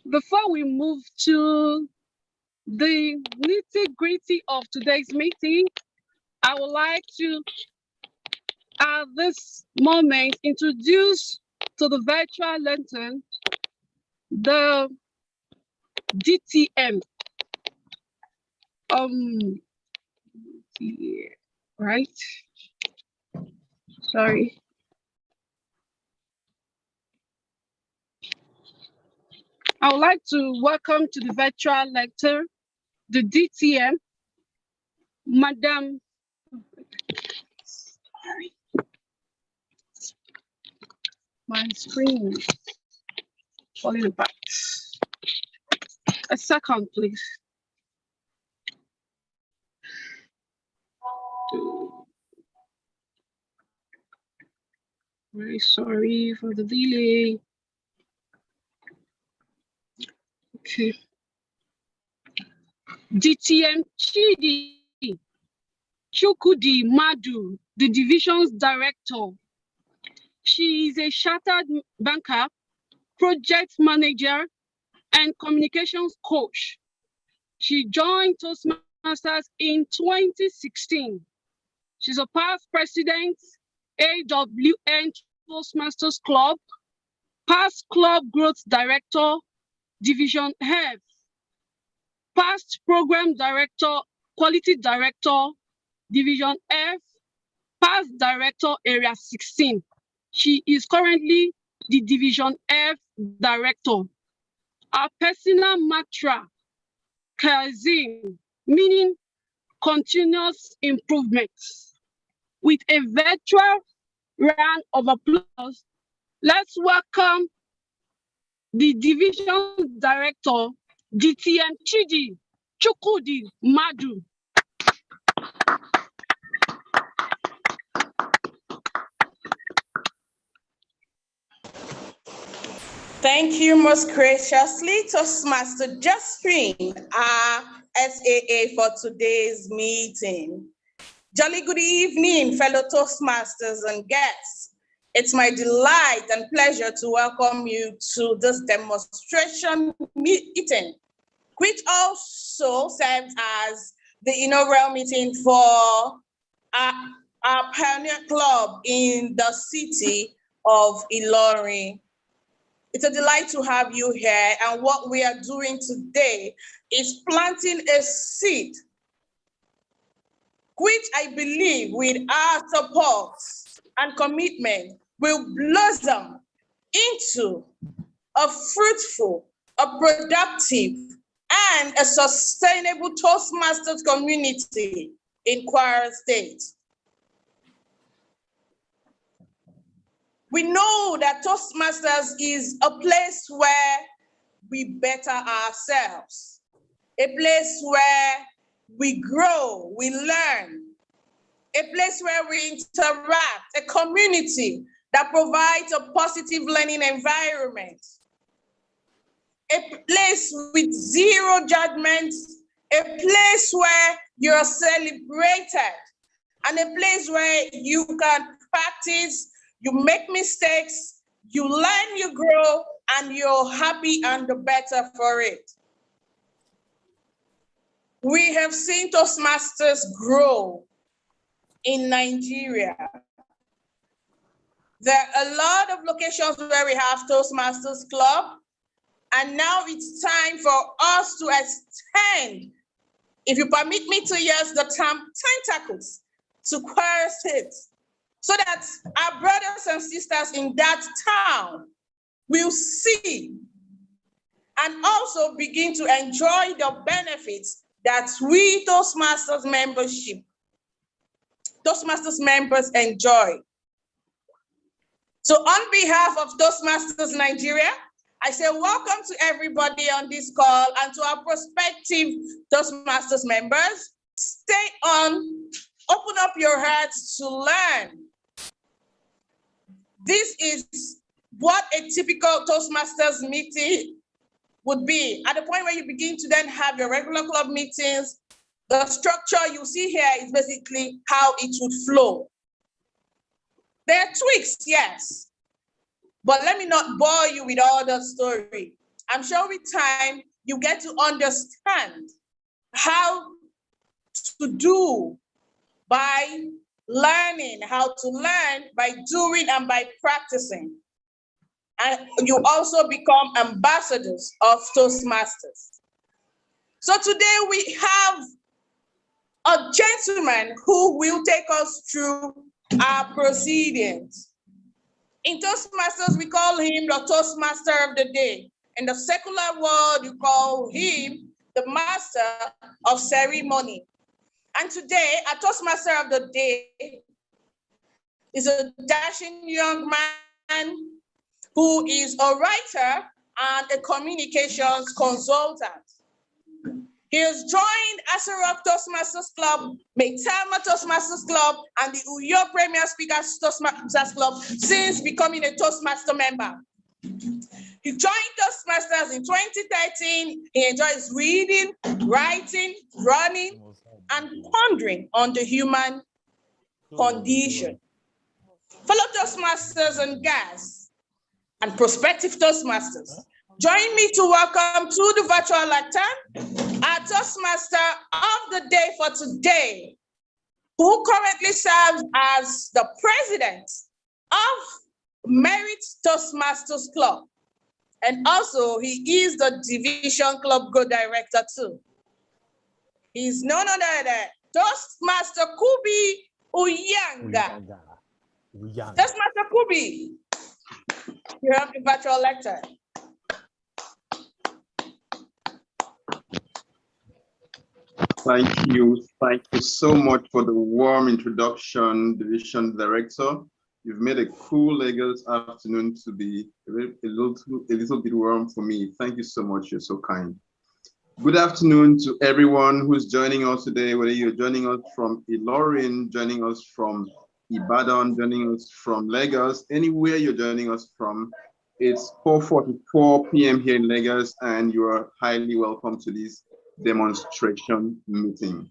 Before we move to the nitty-gritty of today's meeting, I would like to, at this moment, introduce to the virtual lantern the DTM. Right? Sorry. I would like to welcome to the virtual lecture the DTM, Madam. Sorry. My screen is falling apart. A second, please. Very sorry for the delay. Okay. DTM Chidi Chukudi Madu, the division's director. She is a chartered banker, project manager, and communications coach. She joined Toastmasters in 2016. She's a past president, AWN Toastmasters Club, past club growth director, Division F, past program director, quality director, Division F, past director, Area 16. She is currently the Division F director. Our personal mantra, Kaizen, meaning continuous improvement. With a virtual round of applause, let's welcome the division director, DTM Chidi Chukudi Madu. Thank you most graciously, Toastmaster Josephine, our SAA for today's meeting. Jolly good evening, fellow Toastmasters and guests. It's my delight and pleasure to welcome you to this demonstration meeting, which also serves as the inaugural meeting for our Pioneer Club in the city of Ilorin. It's a delight to have you here, and what we are doing today is planting a seed, which I believe with our support and commitment will blossom into a fruitful, a productive, and a sustainable Toastmasters community in Kwara State. We know that Toastmasters is a place where we better ourselves, a place where we grow, we learn, a place where we interact, a community that provides a positive learning environment, a place with zero judgment, a place where you're celebrated, and a place where you can practice, you make mistakes, you learn, you grow, and you're happy and the better for it. We have seen Toastmasters grow in Nigeria. There are a lot of locations where we have Toastmasters Club, and now it's time for us to extend, if you permit me to use the term, tentacles to Kwara State, so that our brothers and sisters in that town will see and also begin to enjoy the benefits that we Toastmasters members enjoy. So on behalf of Toastmasters Nigeria, I say welcome to everybody on this call and to our prospective Toastmasters members. Stay on, open up your hearts to learn. This is what a typical Toastmasters meeting would be. At the point where you begin to then have your regular club meetings, the structure you see here is basically how it would flow. There are tweaks, yes, but let me not bore you with all the story. I'm sure with time, you get to understand how to do by learning, how to learn by doing and by practicing. And you also become ambassadors of Toastmasters. So today we have a gentleman who will take us through our proceedings. In Toastmasters, we call him the Toastmaster of the day. In the secular world, you call him the master of ceremony. And today, our Toastmaster of the day is a dashing young man who is a writer and a communications consultant. He has joined Asarock Toastmasters Club, Meitama Toastmasters Club, and the Uyo Premier Speakers Toastmasters Club since becoming a Toastmaster member. He joined Toastmasters in 2013. He enjoys reading, writing, running, and pondering on the human condition. Fellow Toastmasters and guests and prospective Toastmasters, join me to welcome to the virtual lectern our Toastmaster of the day for today, who currently serves as the president of Merit Toastmasters Club. And also, he is the Division Club Co-Director too. He's none other than Toastmaster Kubi Uyanga. Toastmaster Kubi, you have the virtual lecture. Thank you so much for the warm introduction, Division Director. You've made a cool Lagos afternoon to be a little bit warm for me. Thank you so much, you're so kind. Good afternoon to everyone who's joining us today, whether you're joining us from Ilorin, joining us from Ibadan, joining us from Lagos, anywhere you're joining us from. It's 4:44 p.m. here in Lagos, and you are highly welcome to this demonstration meeting.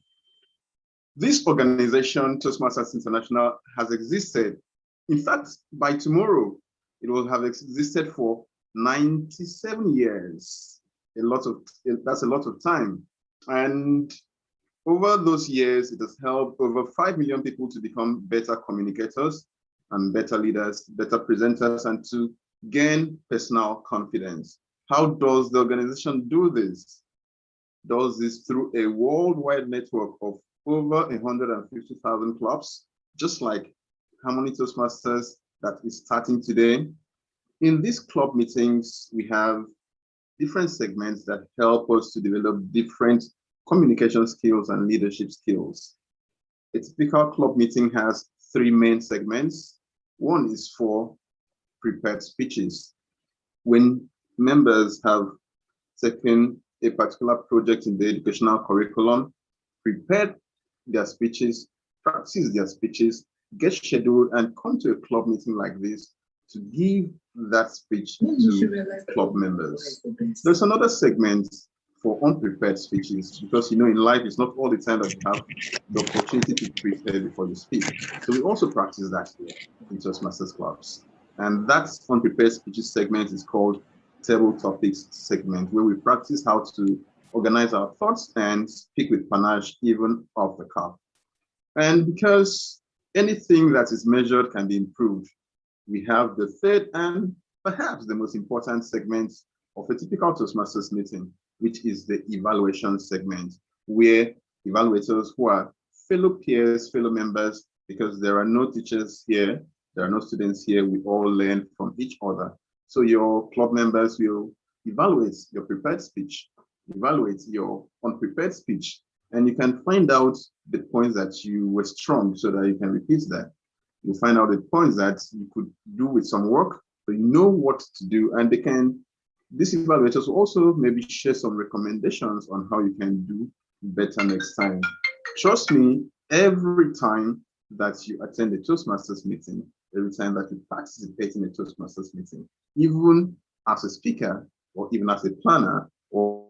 This organization, Toastmasters International, has existed. In fact, by tomorrow, it will have existed for 97 years. That's a lot of time. And over those years, it has helped over 5 million people to become better communicators and better leaders, better presenters, and to gain personal confidence. How does the organization do this? Does this through a worldwide network of over 150,000 clubs, just like Harmony Toastmasters that is starting today. In these club meetings, we have different segments that help us to develop different communication skills and leadership skills. A typical club meeting has 3 main segments. One is for prepared speeches. When members have taken a particular project in the educational curriculum, prepared their speeches, practice their speeches, get scheduled, and come to a club meeting like this to give that speech to club members. There's another segment for unprepared speeches, because in life it's not all the time that you have the opportunity to prepare before you speak. So we also practice that here in Toastmasters clubs. And that unprepared speeches segment is called Table Topics segment, where we practice how to organize our thoughts and speak with panache even off the cuff. And because anything that is measured can be improved, we have the third and perhaps the most important segment of a typical Toastmasters meeting, which is the evaluation segment, where evaluators who are fellow peers, fellow members, because there are no teachers here, there are no students here, we all learn from each other. So your club members will evaluate your prepared speech, evaluate your unprepared speech, and you can find out the points that you were strong so that you can repeat that. You find out the points that you could do with some work, so you know what to do, and these evaluators will also maybe share some recommendations on how you can do better next time. Trust me, every time that you attend a Toastmasters meeting, every time that you participate in a Toastmasters meeting, even as a speaker or even as a planner or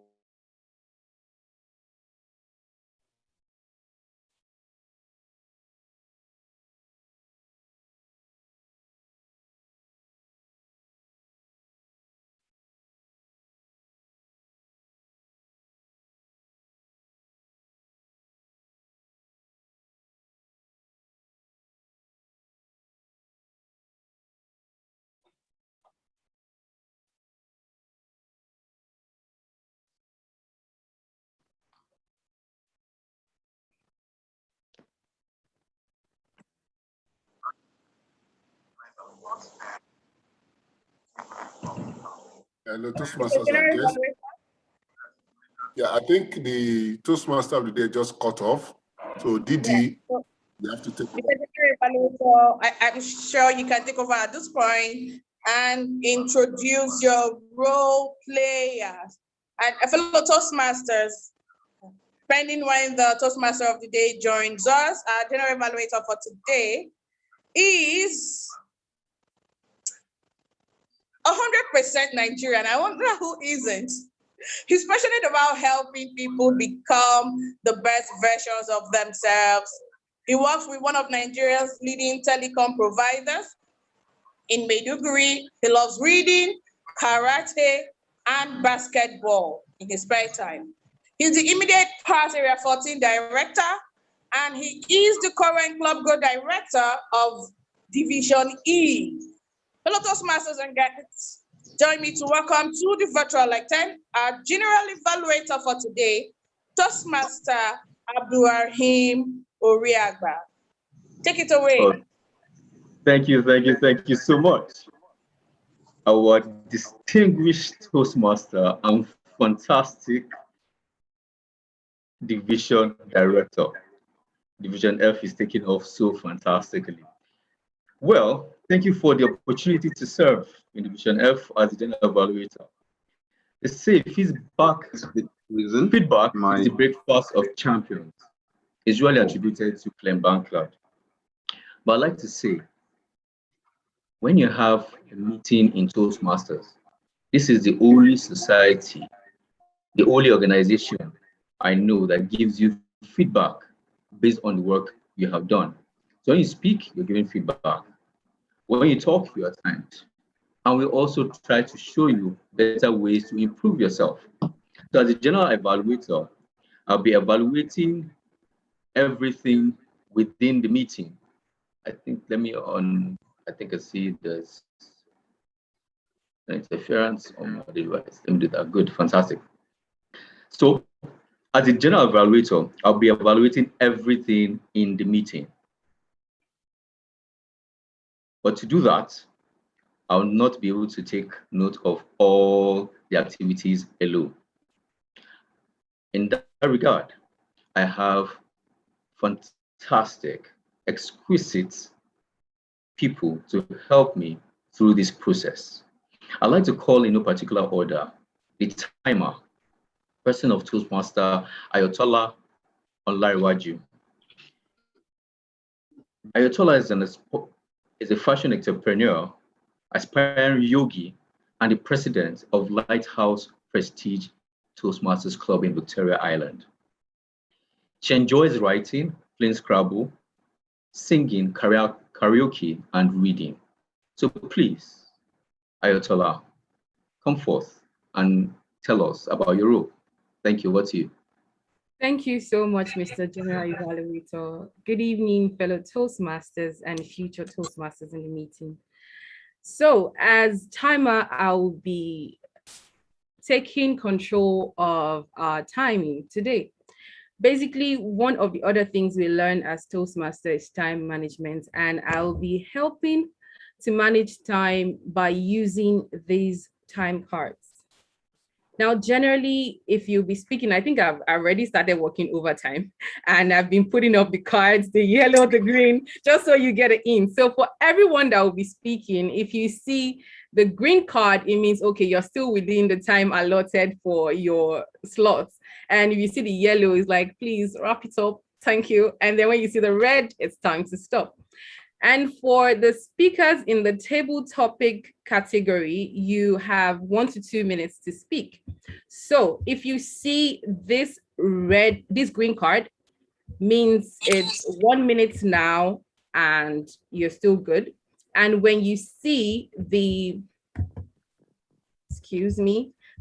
Hello, Toastmasters and guests. Yeah, I think the Toastmaster of the day just cut off. So Didi, you have to take over. I'm sure you can take over at this point and introduce your role players. And a fellow Toastmasters, depending when the Toastmaster of the day joins us, our general evaluator for today is 100% Nigerian. I wonder who isn't. He's passionate about helping people become the best versions of themselves. He works with one of Nigeria's leading telecom providers in Maiduguri. He loves reading, karate, and basketball in his spare time. He's the immediate past Area 14 director, and he is the current Club Go director of Division E. Hello, Toastmasters and guests. Join me to welcome to the virtual lectern, our general evaluator for today, Toastmaster Abdulrahim Oriagba. Take it away. Oh, thank you so much. Our distinguished Toastmaster and fantastic Division Director. Division F is taking off so fantastically. Well, thank you for the opportunity to serve in Division F as the general evaluator. They say feedback is the breakfast of champions. It's usually attributed to Clem Bankland. But I'd like to say, when you have a meeting in Toastmasters, this is the only society, the only organization I know that gives you feedback based on the work you have done. So when you speak, you're giving feedback. When you talk, you are timed. And we also try to show you better ways to improve yourself. So as a general evaluator, I'll be evaluating everything within the meeting. I think, I think I see there's interference on my device. Let me do that. Good, fantastic. So as a general evaluator, I'll be evaluating everything in the meeting. But to do that, I'll not be able to take note of all the activities alone. In that regard, I have fantastic, exquisite people to help me through this process. I'd like to call in no particular order the timer, person of Toastmaster Ayotola Olariwaju. Ayotola is a fashion entrepreneur, aspiring yogi, and the president of Lighthouse Prestige Toastmasters Club in Victoria Island. She enjoys writing, playing Scrabble, singing, karaoke, and reading. So please, Ayotola, come forth and tell us about your role. Thank you. What's you? Thank you so much, Mr. General Evaluator. Good evening, fellow Toastmasters and future Toastmasters in the meeting. So as timer, I'll be taking control of our timing today. Basically, one of the other things we learn as Toastmaster is time management, and I'll be helping to manage time by using these time cards. Now, generally, if you'll be speaking, I think I've already started working overtime and I've been putting up the cards, the yellow, the green, just so you get it in. So for everyone that will be speaking, if you see the green card, it means, okay, you're still within the time allotted for your slots. And if you see the yellow, it's like, please wrap it up. Thank you. And then when you see the red, it's time to stop. And for the speakers in the table topic category, you have 1 to 2 minutes to speak. So if you see this green card, means it's 1 minute now and you're still good. And when you see the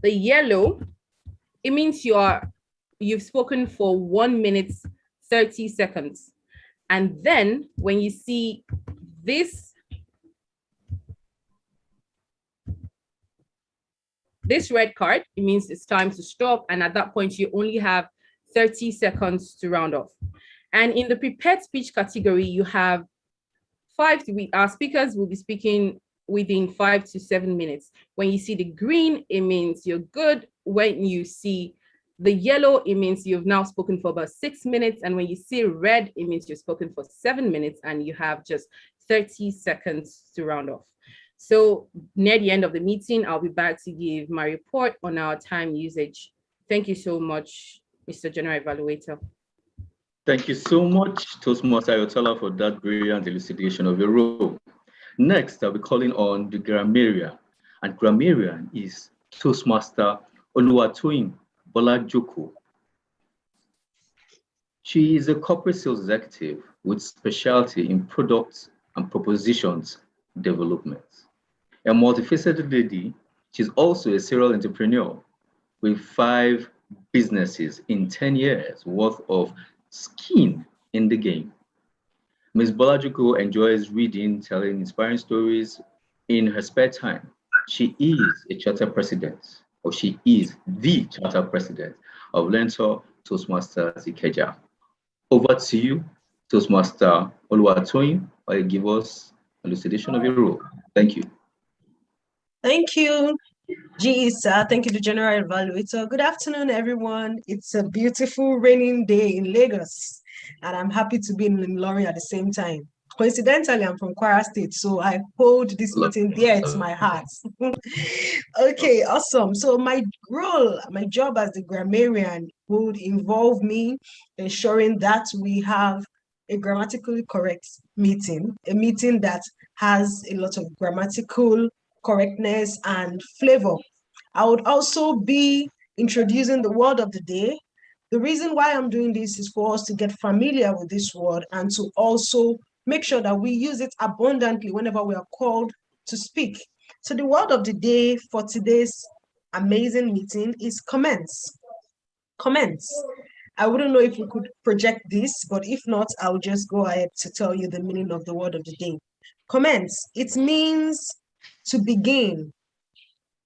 yellow, it means you've spoken for 1 minute, 30 seconds. And then when you see this red card, it means it's time to stop. And at that point, you only have 30 seconds to round off. And in the prepared speech category, you have Our speakers will be speaking within 5 to 7 minutes. When you see the green, it means you're good. When you see the yellow, it means you've now spoken for about 6 minutes. And when you see red, it means you've spoken for 7 minutes and you have just 30 seconds to round off. So near the end of the meeting, I'll be back to give my report on our time usage. Thank you so much, Mr. General Evaluator. Thank you so much, Toastmaster Ayotala, for that brilliant elucidation of your role. Next, I'll be calling on the grammarian, and grammarian is Toastmaster Oluwatoyin Bolajoko. She is a corporate sales executive with specialty in products and propositions development. A multifaceted lady, she's also a serial entrepreneur with 5 businesses in 10 years worth of skin in the game. Ms. Bolajoko enjoys reading, telling inspiring stories in her spare time. She is a charter president, or she is the charter president of Lentor Toastmasters Ikeja. Over to you, Toastmaster Oluwatoyin, will you give us an elucidation of your role? Thank you. Thank you, GE sir. Thank you, the General Evaluator. Good afternoon, everyone. It's a beautiful raining day in Lagos, and I'm happy to be in Ilorin at the same time. Coincidentally, I'm from Kwara State, so I hold this meeting dear to my heart. Okay, awesome. So my role, my job as the grammarian would involve me ensuring that we have a grammatically correct meeting, a meeting that has a lot of grammatical correctness and flavor. I would also be introducing the word of the day. The reason why I'm doing this is for us to get familiar with this word and to also make sure that we use it abundantly whenever we are called to speak. So the word of the day for today's amazing meeting is commence. Commence. I wouldn't know if we could project this, but if not, I'll just go ahead to tell you the meaning of the word of the day. Commence. It means to begin.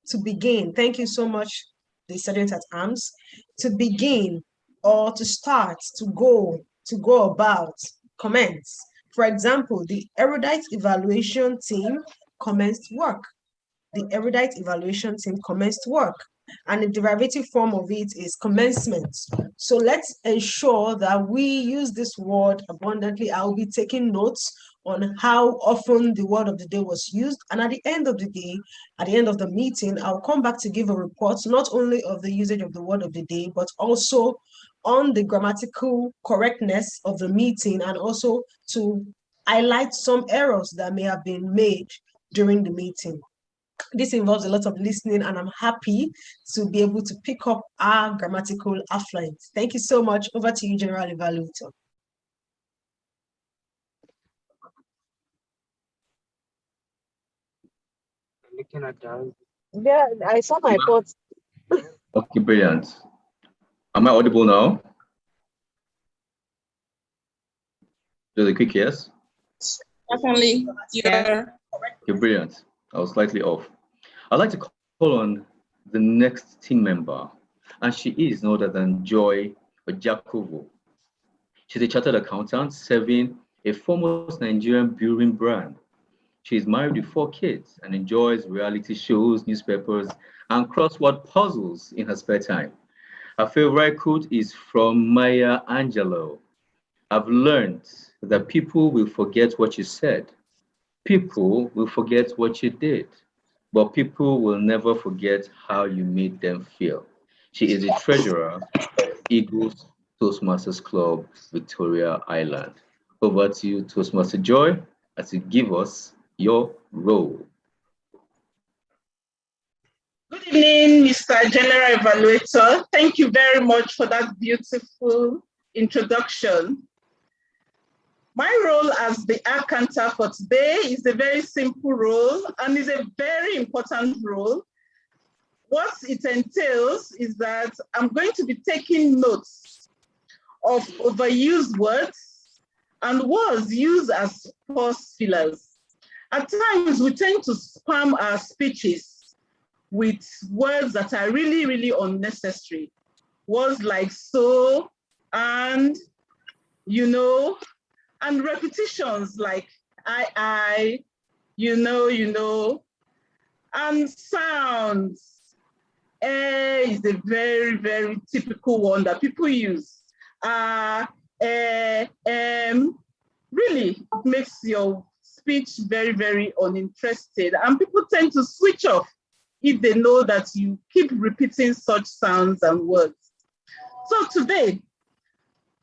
To begin. Thank you so much, the Sergeant at Arms. To begin or to start, to go about, commence. For example, the erudite evaluation team commenced work. The erudite evaluation team commenced work. And the derivative form of it is commencement. So let's ensure that we use this word abundantly. I'll be taking notes on how often the word of the day was used. And at the end of the day, at the end of the meeting, I'll come back to give a report, not only of the usage of the word of the day, but also on the grammatical correctness of the meeting, and also to highlight some errors that may have been made during the meeting. This involves a lot of listening, and I'm happy to be able to pick up our grammatical affluence. Thank you so much. Over to you, General Evaluator. Looking at that. Yeah, I saw my thoughts. Okay, brilliant. Am I audible now? Just a quick yes. Definitely. Yeah. Okay, brilliant. I was slightly off. I'd like to call on the next team member, and she is no other than Joy Ojakovo. She's a chartered accountant serving a foremost Nigerian brewing brand. She is married with 4 kids and enjoys reality shows, newspapers, and crossword puzzles in her spare time. Her favorite quote is from Maya Angelou. I've learned that people will forget what you said. People will forget what you did, but people will never forget how you made them feel. She is a treasurer of Eagles Toastmasters Club, Victoria Island. Over to you, Toastmaster Joy, as you give us your role. Good evening, Mr. General Evaluator. Thank you very much for that beautiful introduction. My role as the accountant for today is a very simple role and is a very important role. What it entails is that I'm going to be taking notes of overused words and words used as pause fillers. At times, we tend to spam our speeches with words that are really, really unnecessary. Words like so, and, you know, and repetitions like I, you know, and sounds. Is a very, very typical one that people use. Really, it makes your speech very, very uninterested, and people tend to switch off if they know that you keep repeating such sounds and words. So today,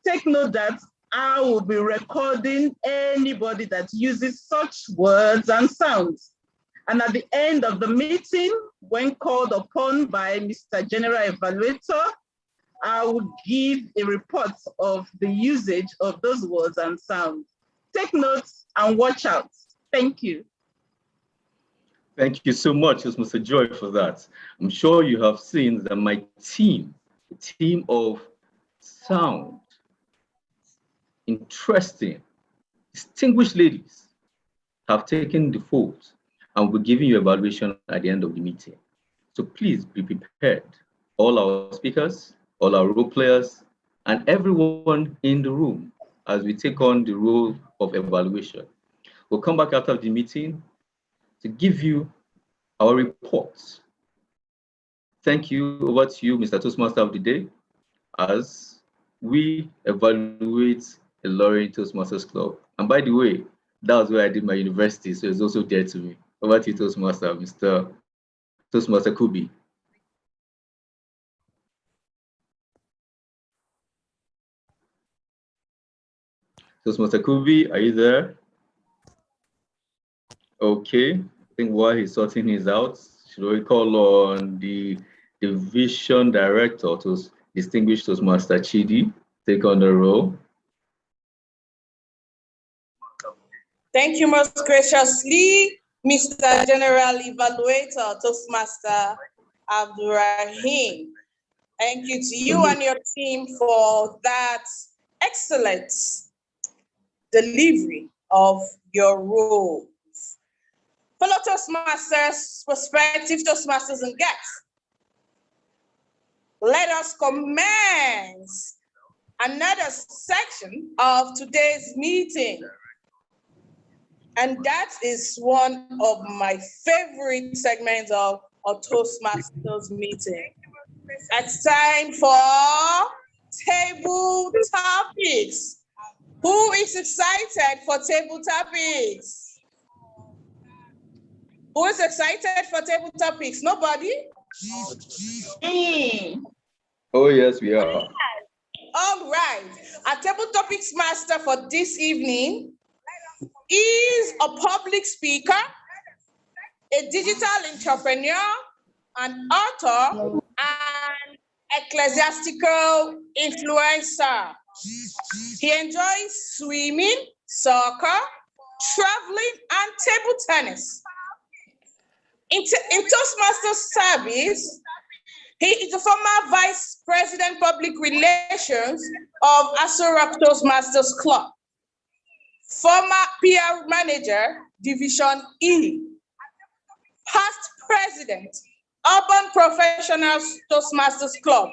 take note that I will be recording anybody that uses such words and sounds. And at the end of the meeting, when called upon by Mr. General Evaluator, I will give a report of the usage of those words and sounds. Take notes and watch out. Thank you. Thank you so much, Mr. Joy, for that. I'm sure you have seen that my team, a team of sound, interesting, distinguished ladies, have taken the fold and we're giving you evaluation at the end of the meeting. So please be prepared. All our speakers, all our role players, and everyone in the room as we take on the role of evaluation. We'll come back after the meeting to give you our reports. Thank you. Over to you, Mr. Toastmaster of the Day, as we evaluate the Ilorin Toastmasters Club. And by the way, that was where I did my university, so it's also dear to me. Over to you, Toastmaster, Mr. Toastmaster Kubi. Toastmaster Kubi, are you there? Okay, I think while he's sorting his out, should we call on the division director, to distinguished Toastmaster Chidi, take on the role? Thank you most graciously, Mr. General Evaluator, Toastmaster Abdurrahim. Thank you to you and your team for that excellent delivery of your roles. Fellow Toastmasters, prospective Toastmasters and guests, let us commence another section of today's meeting. And that is one of my favorite segments of a Toastmasters meeting. It's time for table topics. Who is excited for table topics? Who is excited for table topics? Nobody? Oh, yes, we are. All right. Our table topics master for this evening is a public speaker, a digital entrepreneur, an author, and ecclesiastical influencer. He enjoys swimming, soccer, traveling, and table tennis. In Toastmasters service, he is the former Vice President Public Relations of Aso Rock Toastmasters Club, former PR Manager, Division E, past President, Urban Professionals Toastmasters Club,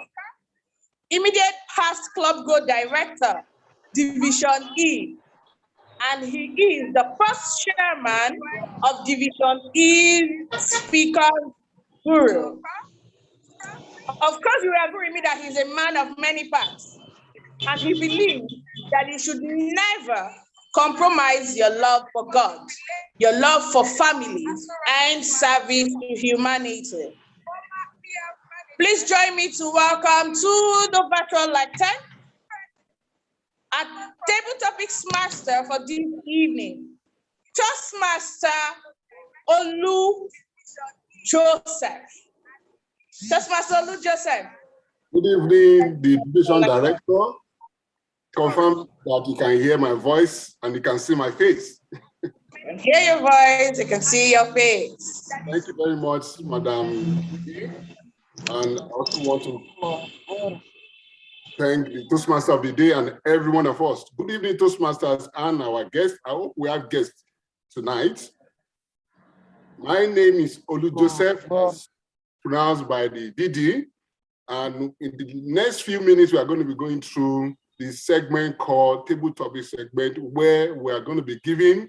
immediate past Club Go Director, Division E, and he is the first chairman of Division E Speaker Bureau. Of course, you will agree with me that he's a man of many parts, and he believes that you should never compromise your love for God, your love for families, and service to humanity. Please join me to welcome to the virtual lectern our table topics master for this evening, Toastmaster Olu Joseph. Toastmaster Olu Joseph. Good evening, the division director. Confirm that you can hear my voice and you can see my face. You can hear your voice, you can see your face. Thank you very much, Madam. And I also want to thank the Toastmaster of the day and every one of us. Good evening, Toastmasters and our guests. I hope we have guests tonight. My name is Olu Joseph, as pronounced by the DD. And in the next few minutes, we are going to be going through this segment called Table Topic segment, where we are going to be giving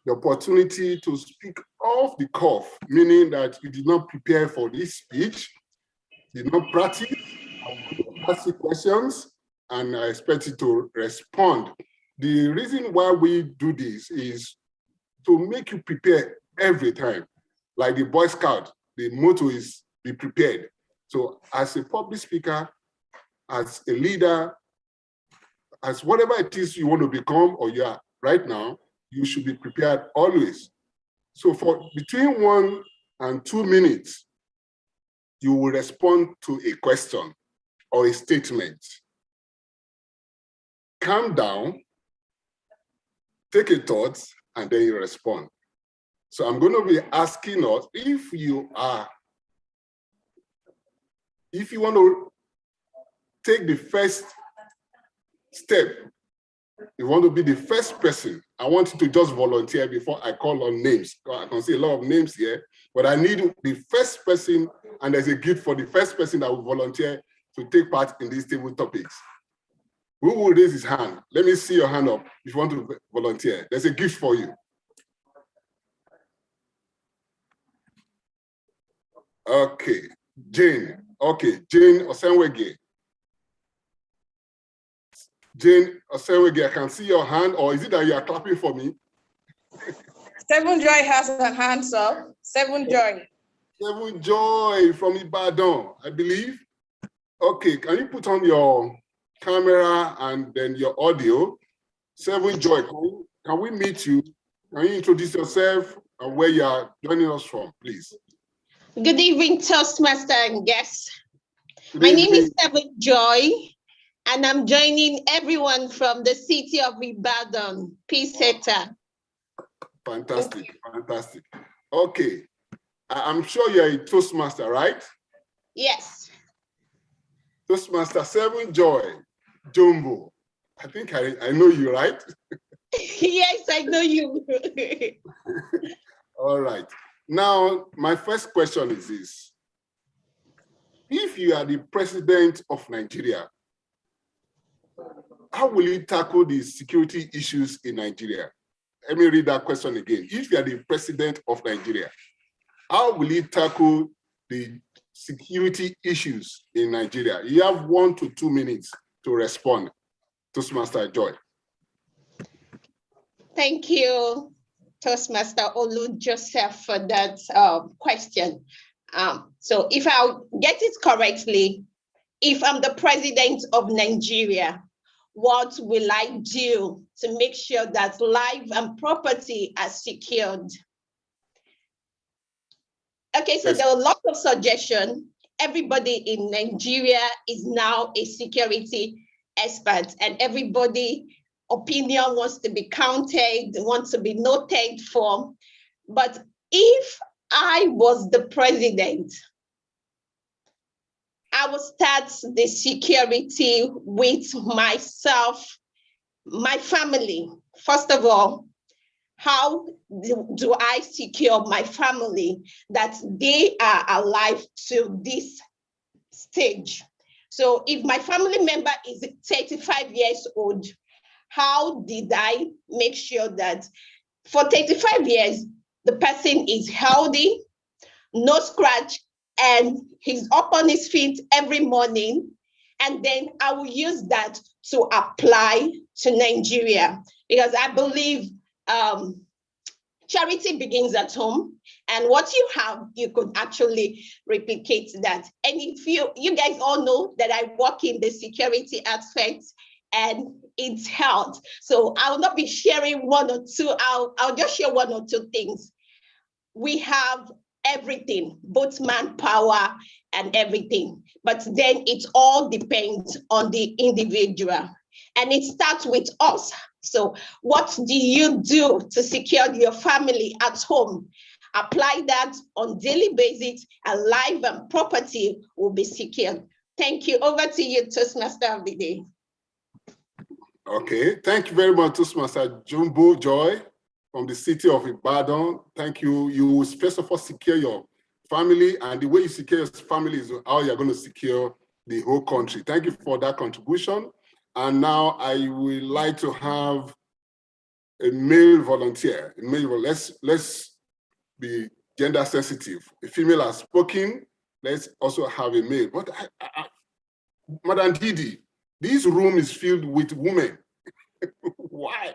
the opportunity to speak off the cuff, meaning that you did not prepare for this speech, did not practice. I'm going to ask you questions and I expect you to respond. The reason why we do this is to make you prepare every time. Like the Boy Scout, the motto is be prepared. So as a public speaker, as a leader, as whatever it is you want to become or you are right now, you should be prepared always. So for between 1 and 2 minutes, you will respond to a question or a statement. Calm down, take a thought, and then you respond. So I'm going to be asking us if you want to take the first step, you want to be the first person, I want you to just volunteer before I call on names. I can see a lot of names here, but I need the first person, and there's a gift for the first person that will volunteer to take part in these table topics. Who will raise his hand? Let me see your hand up if you want to volunteer. There's a gift for you. Okay, Jane. Okay, Jane Osenwege. Jane Osenwege, I can see your hand, or is it that you are clapping for me? Seven Joy has a hand up. Seven Joy. Seven Joy from Ibadan, I believe. Okay, can you put on your camera and then your audio? Seven Joy, can we meet you? Can you introduce yourself and where you are joining us from, please? Good evening, Toastmaster and guests. My name is Seven Joy, and I'm joining everyone from the city of Ibadan, Peace Center. Fantastic, fantastic. Okay, I'm sure you're a Toastmaster, right? Yes. Toastmaster Seven Joy, Jumbo. I think I know you, right? Yes, I know you. All right. Now, my first question is this. If you are the president of Nigeria, how will you tackle the security issues in Nigeria? Let me read that question again. If you are the president of Nigeria, how will you tackle the security issues in Nigeria? You have 1 to 2 minutes to respond. Toastmaster Joy. Thank you, Toastmaster Olu Joseph, for that question. So if I'll get it correctly, if I'm the president of Nigeria, what will I do to make sure that life and property are secured? Okay, so there are lots of suggestions. Everybody in Nigeria is now a security expert, and everybody opinion wants to be counted, wants to be noted for. But if I was the president, I would start the security with myself, my family. First of all, how do I secure my family that they are alive to this stage? So if my family member is 35 years old, how did I make sure that for 35 years, the person is healthy, no scratch, and he's up on his feet every morning? And then I will use that to apply to Nigeria, because I believe charity begins at home, and what you have, you could actually replicate that. And if you guys all know that I work in the security aspect, and it's health. So I will not be sharing 1 or 2, I'll just share 1 or 2 things. We have everything, both manpower and everything, but then it all depends on the individual, and it starts with us. So what do you do to secure your family at home? Apply that on daily basis, and life and property will be secured. Thank you. Over to you, Toastmaster of the day. Okay, thank you very much, Toastmaster Jumbo Joy from the city of Ibadan. Thank you. You first of all secure your family, and the way you secure your family is how you're going to secure the whole country. Thank you for that contribution. And now I would like to have a male volunteer. Let's be gender sensitive. A female has spoken. Let's also have a male. But Madam Didi, this room is filled with women. Why?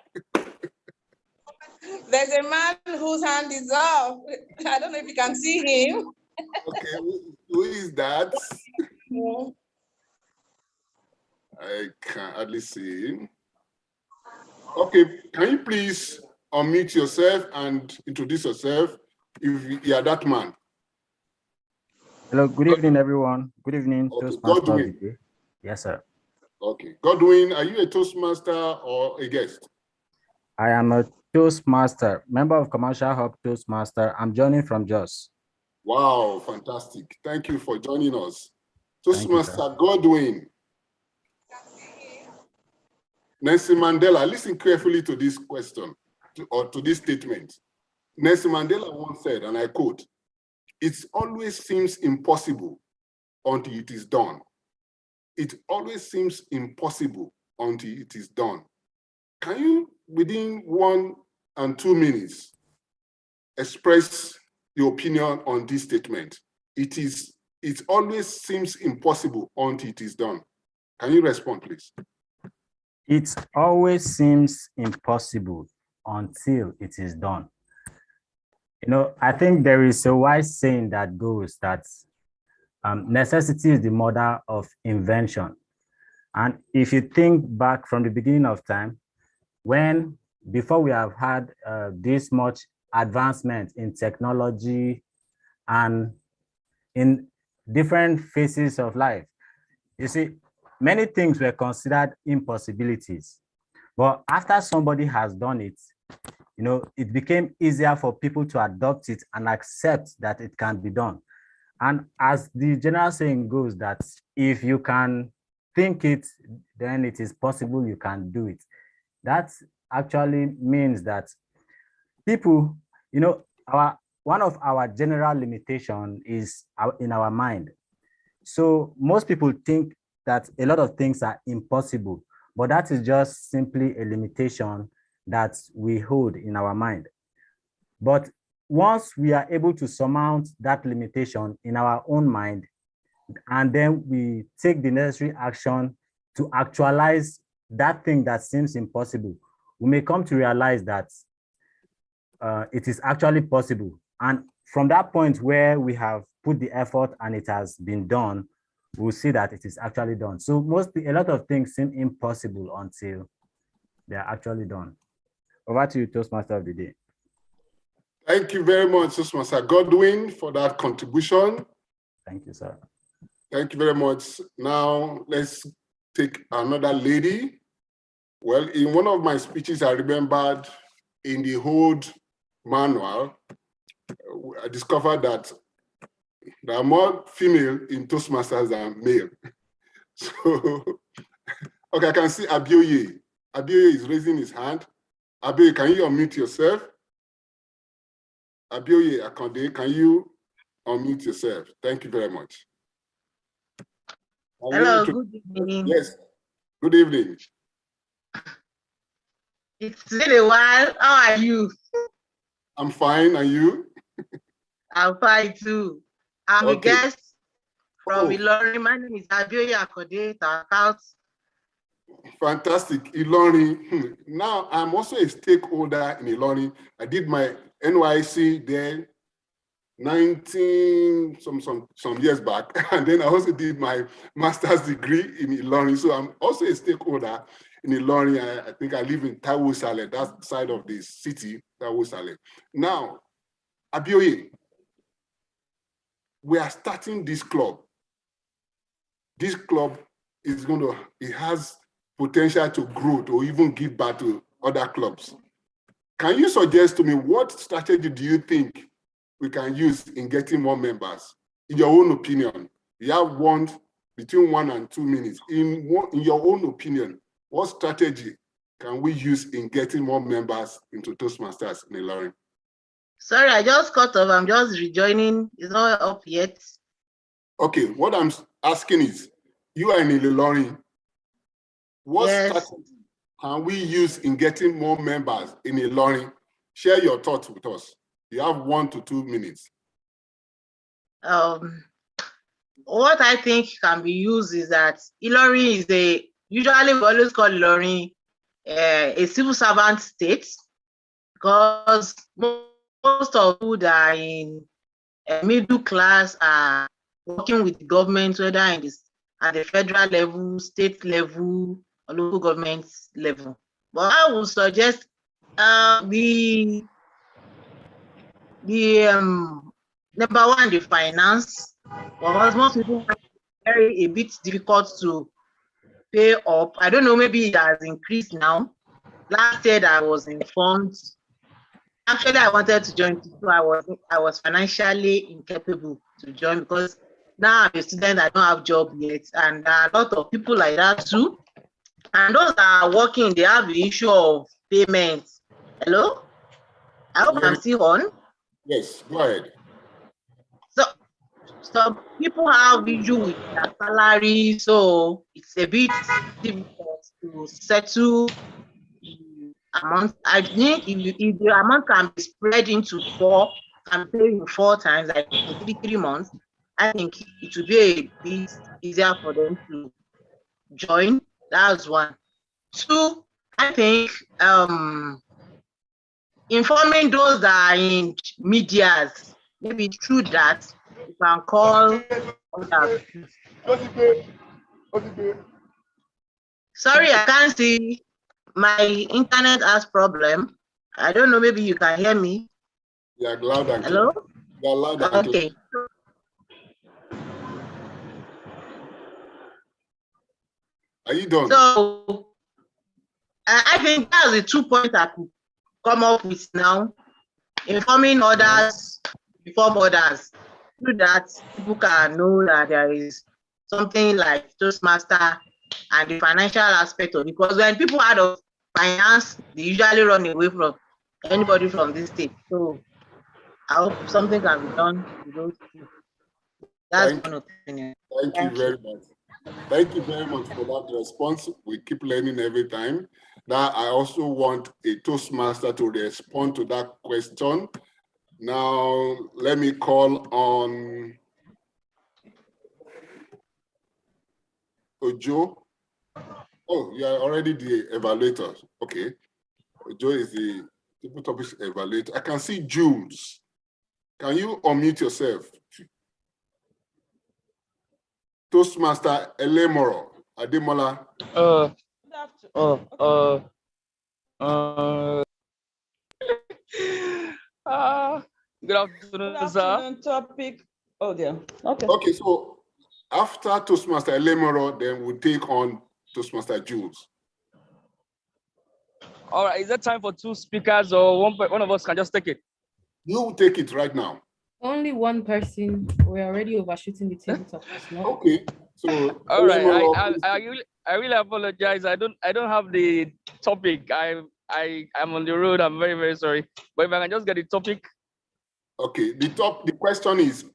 There's a man whose hand is up. I don't know if you can see him. Okay, who is that? Yeah. I can hardly see him. Okay, can you please unmute yourself and introduce yourself if you are that man? Hello, good evening, everyone. Good evening, Okay, Toastmasters. Godwin. Yes, sir. Okay, Godwin, are you a Toastmaster or a guest? I am a Toastmaster, member of Commercial Hub Toastmaster. I'm joining from Jos. Wow, fantastic. Thank you for joining us. Thank you, Toastmaster Godwin. Nelson Mandela, listen carefully to this question or to this statement. Nelson Mandela once said, and I quote, "It always seems impossible until it is done. It always seems impossible until it is done." Can you, within 1 and 2 minutes, express your opinion on this statement? It always seems impossible until it is done. Can you respond, please? It always seems impossible until it is done. You know, I think there is a wise saying that goes that necessity is the mother of invention. And if you think back from the beginning of time, before we have had this much advancement in technology and in different phases of life, you see, many things were considered impossibilities. But after somebody has done it, you know, it became easier for people to adopt it and accept that it can be done. And as the general saying goes, that if you can think it, then it is possible you can do it. That actually means that people, you know, one of our general limitation is in our mind. So most people think that a lot of things are impossible, but that is just simply a limitation that we hold in our mind. But once we are able to surmount that limitation in our own mind, and then we take the necessary action to actualize that thing that seems impossible, we may come to realize that it is actually possible. And from that point where we have put the effort and it has been done, we'll see that it is actually done. So a lot of things seem impossible until they are actually done. Over to you, Toastmaster of the day. Thank you very much, Toastmaster Godwin, for that contribution. Thank you, sir. Thank you very much. Now, let's take another lady. Well, in one of my speeches, I remembered in the old manual, I discovered that there are more female in Toastmasters than male. So, okay, I can see Abioye. Abioye is raising his hand. Abioye, can you unmute yourself? Abioye Akande, can you unmute yourself? Thank you very much. Hello, good evening. Yes, good evening. It's been a while. How are you? I'm fine, and you? I'm fine too. I'm a guest from Oh. Ilorin. My name is Abioye Akande, account. Fantastic, Ilorin. Now, I'm also a stakeholder in Ilorin. I did my NYC there 19 some years back, and then I also did my master's degree in Ilorin. So I'm also a stakeholder in Ilorin. I think I live in Taiwo Sale, that side of the city, Taiwo Sale. Now, Abioye, we are starting this club. This club is it has potential to grow, to even give back to other clubs. Can you suggest to me what strategy do you think we can use in getting more members? In your own opinion, you have between 1 and 2 minutes. In your own opinion, what strategy can we use in getting more members into Toastmasters in Ilorin? Sorry, I just cut off. I'm just rejoining. It's not up yet. Okay, what I'm asking is, you are in Ilorin. What strategy can we use in getting more members in Ilorin? Share your thoughts with us. You have 1 to 2 minutes. What I think can be used is that Ilorin is usually we always call Ilorin a civil servant state, because most of people that are in middle class are working with the government, whether at the federal level, state level, or local government level. But I would suggest the number one, the finance, because most people find it a bit difficult to pay up. I don't know, maybe it has increased now. Last year I was informed. Actually, I wanted to join, so I was financially incapable to join, because now I'm a student, I don't have a job yet, and there are a lot of people like that too. And those that are working, they have the issue of payment. Hello? I hope I'm still on. Yes, go ahead. So people have issue with their salary, so it's a bit difficult to settle the amount. I think if the amount can be spread into 4, can pay in 4 times, like in 3 months, I think it will be a bit easier for them to join. That's 1. 2, I think informing those that are in medias, maybe through that, you can call others. Sorry, I can't see. My internet has problem. I don't know, maybe you can hear me. Yeah, loud and Hello? clear. Yeah, loud and clear. Okay. Are you done? So I think that's the 2 points I could come up with now. Informing others, inform others. Through that, people can know that there is something like Toastmaster and the financial aspect of it. Because when people out of finance, they usually run away from anybody from this state. So I hope something can be done with those two. That's one opinion. Thank you very much. Thank you very much for that response. We keep learning every time. Now, I also want a Toastmaster to respond to that question. Now, let me call on Ojo. Oh, you are already the evaluator. Okay. Ojo is the people topics evaluator. I can see Jules. Can you unmute yourself? Toastmaster Elemoro Ademola. Good afternoon, sir. Topic. Oh, dear. Okay. Okay, so after Toastmaster Elemoro, then we'll take on Toastmaster Jules. All right. Is there time for 2 speakers, or one of us can just take it? You take it right now. Only one person. We're already overshooting the tabletop. Okay. So all right. I really apologize. I don't have the topic. I'm on the road. I'm very, very sorry. But if I can just get the topic. Okay. The question is,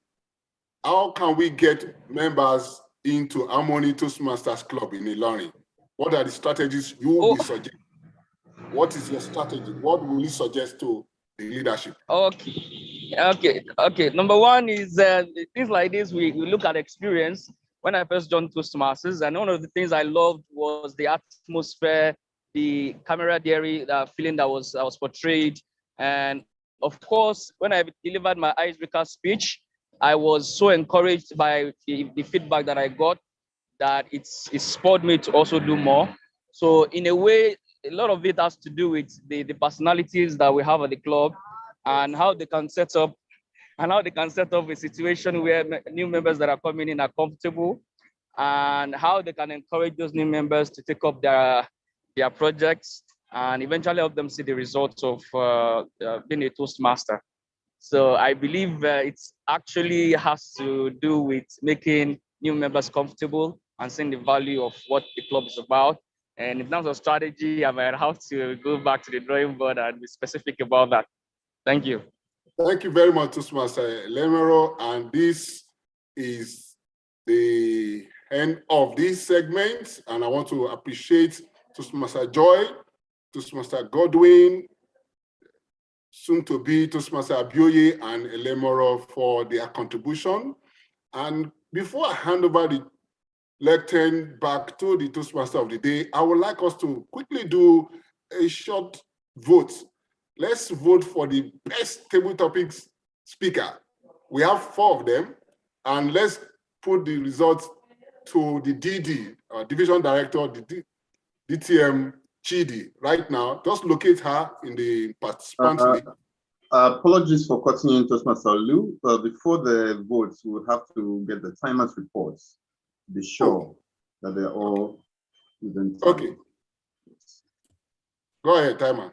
how can we get members into Harmony Toastmasters Club in Ilorin? What are the strategies you will suggest? What is your strategy? What will you suggest to the leadership? Okay. Number one is things like this. We look at experience. When I first joined Toastmasters, and one of the things I loved was the atmosphere, the camaraderie, the feeling that was portrayed, and of course, when I delivered my icebreaker speech, I was so encouraged by the feedback that I got that it spurred me to also do more. So in a way, a lot of it has to do with the personalities that we have at the club and how they can set up a situation where new members that are coming in are comfortable, and how they can encourage those new members to take up their projects and eventually help them see the results of being a Toastmaster. So I believe it actually has to do with making new members comfortable and seeing the value of what the club is about. And in terms of strategy, I might have to go back to the drawing board and be specific about that. Thank you. Thank you very much, Toastmaster Lemero. And this is the end of this segment. And I want to appreciate Toastmaster Joy, Toastmaster Godwin, soon to be Toastmaster Abioye and Elemoro for their contribution. And before I hand over the lectern back to the Toastmaster of the day, I would like us to quickly do a short vote. Let's vote for the best table topics speaker. We have 4 of them, and let's put the results to the DD, Division Director, the DTM Chidi, right now. Just locate her in the participant list. Apologies for cutting in, Toastmaster Lou. Before the votes, we'll have to get the timers reports to be sure that they're all within time. Okay. Go ahead, timer.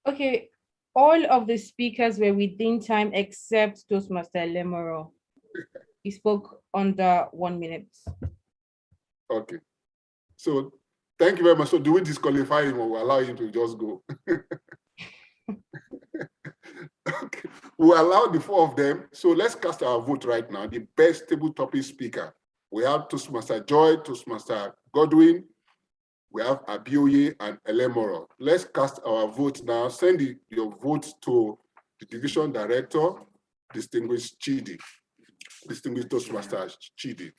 Okay, all of the speakers were within time except Toastmaster Lemoro. He spoke under 1 minute. Okay. So thank you very much. So do we disqualify him or allow him to just go? Okay. We'll allow the 4 of them. So let's cast our vote right now. The best table topic speaker. We have Toastmaster Joy, Toastmaster Godwin, we have Abioye and Elemoro. Let's cast our vote now. Send your vote to the Division Director, Distinguished Chidi, Distinguished Toastmaster Chidi.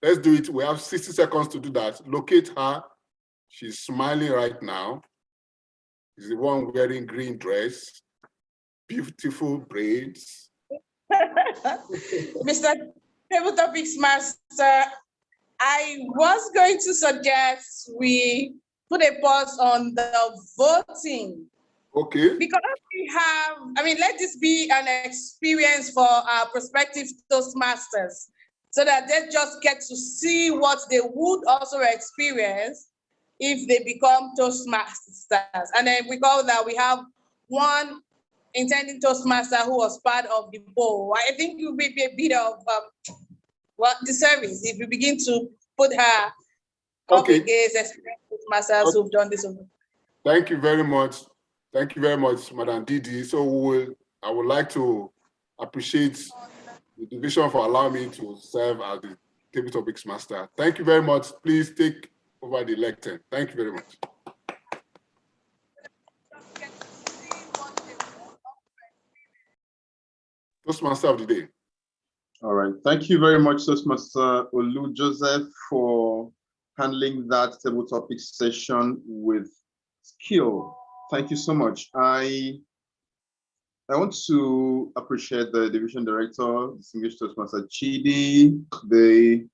Let's do it. We have 60 seconds to do that. Locate her. She's smiling right now. She's the one wearing green dress, beautiful braids. Mr. Table Topics Master, I was going to suggest we put a pause on the voting. Okay. Because we have, let this be an experience for our prospective Toastmasters so that they just get to see what they would also experience if they become Toastmasters. And then we call that we have one intending Toastmaster who was part of the poll. I think it would be a bit of the service if we begin to put her up against experienced Toastmasters who've done this. Thank you very much. Thank you very much, Madam Didi. So I would like to appreciate the division for allowing me to serve as the table topics master. Thank you very much. Please take over the lectern. Thank you very much. Toastmaster of the day. All right. Thank you very much, Toastmaster Olu Joseph, for handling that table topic session with skill. Thank you so much. I want to appreciate the division director, distinguished Toastmaster Chidi, the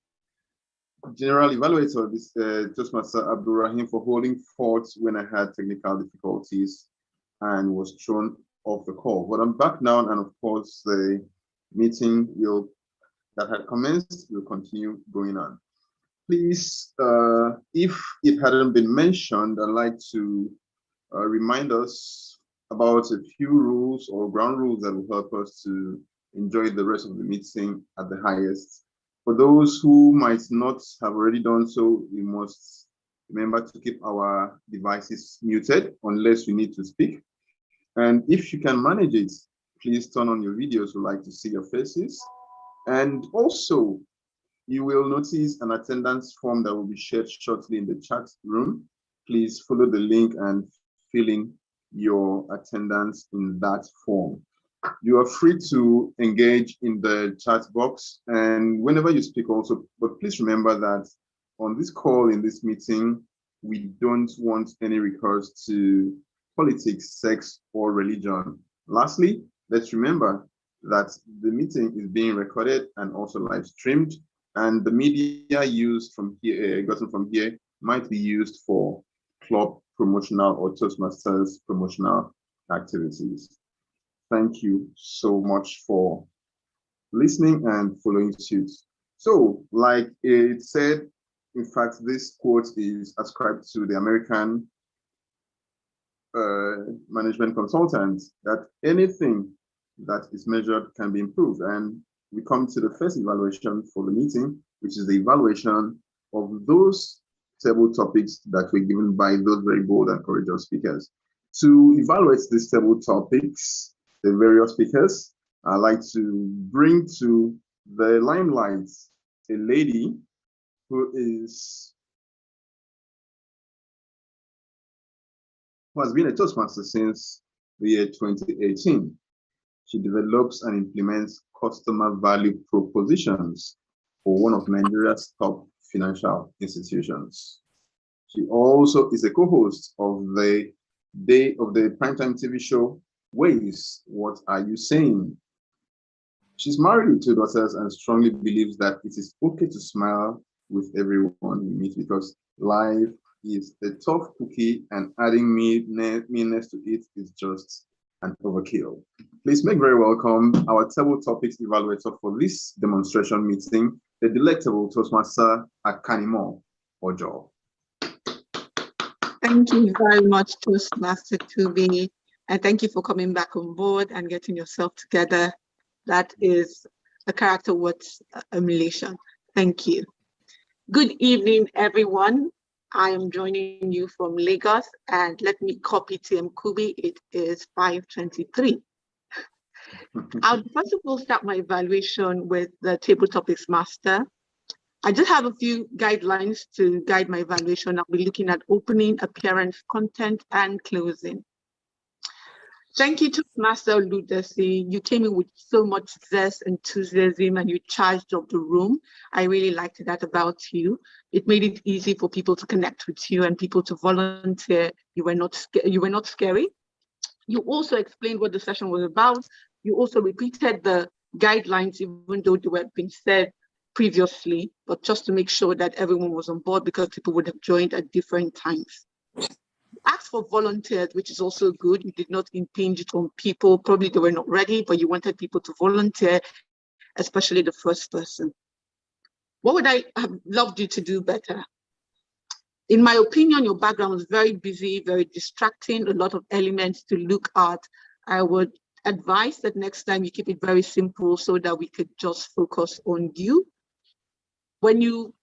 general evaluator, this Toastmaster Abdul Rahim, for holding forth when I had technical difficulties and was thrown off the call. But I'm back now, and of course the meeting that had commenced will continue going on. Please, if it hadn't been mentioned, I'd like to remind us about a few rules or ground rules that will help us to enjoy the rest of the meeting at the highest. For those who might not have already done so, we must remember to keep our devices muted unless we need to speak. And if you can manage it, please turn on your videos. We'd like to see your faces. And also, you will notice an attendance form that will be shared shortly in the chat room. Please follow the link and fill in your attendance in that form. You are free to engage in the chat box and whenever you speak also, but please remember that on this call, in this meeting, we don't want any recourse to politics, sex, or religion. Lastly, let's remember that the meeting is being recorded and also live streamed, and the media used from here, gotten from here, might be used for club promotional or Toastmasters promotional activities. Thank you so much for listening and following suit. So, like it said, in fact, this quote is ascribed to the American management consultant, that anything that is measured can be improved. And we come to the first evaluation for the meeting, which is the evaluation of those table topics that were given by those very bold and courageous speakers. To evaluate these table topics, the various speakers, I'd like to bring to the limelight a lady who is who has been a Toastmaster since the year 2018. She develops and implements customer value propositions for one of Nigeria's top financial institutions. She also is a co-host of the primetime TV show, Ways, What Are You Saying? She's married with 2 daughters and strongly believes that it is okay to smile with everyone you meet because life is a tough cookie and adding meanness to it is just an overkill. Please make very welcome our table topics evaluator for this demonstration meeting, the delectable Toastmaster Akanimo Ojo. Thank you very much, Toastmaster Tubi, and thank you for coming back on board and getting yourself together. That is a character worth emulation. Thank you. Good evening, everyone. I am joining you from Lagos, and let me copy TM Kubi. It is 5:23. I'll first of all start my evaluation with the table topics master. I just have a few guidelines to guide my evaluation. I'll be looking at opening, appearance, content, and closing. Thank you to Master Ludesi. You came in with so much zest, enthusiasm, and you charged up the room. I really liked that about you. It made it easy for people to connect with you and people to volunteer. You were not scary. You also explained what the session was about. You also repeated the guidelines, even though they were being said previously, but just to make sure that everyone was on board because people would have joined at different times. Asked for volunteers, which is also good. You did not impinge it on people. Probably they were not ready, but you wanted people to volunteer, especially the first person. What would I have loved you to do better? In my opinion, your background was very busy, very distracting, a lot of elements to look at. I would advise that next time you keep it very simple so that we could just focus on you. When you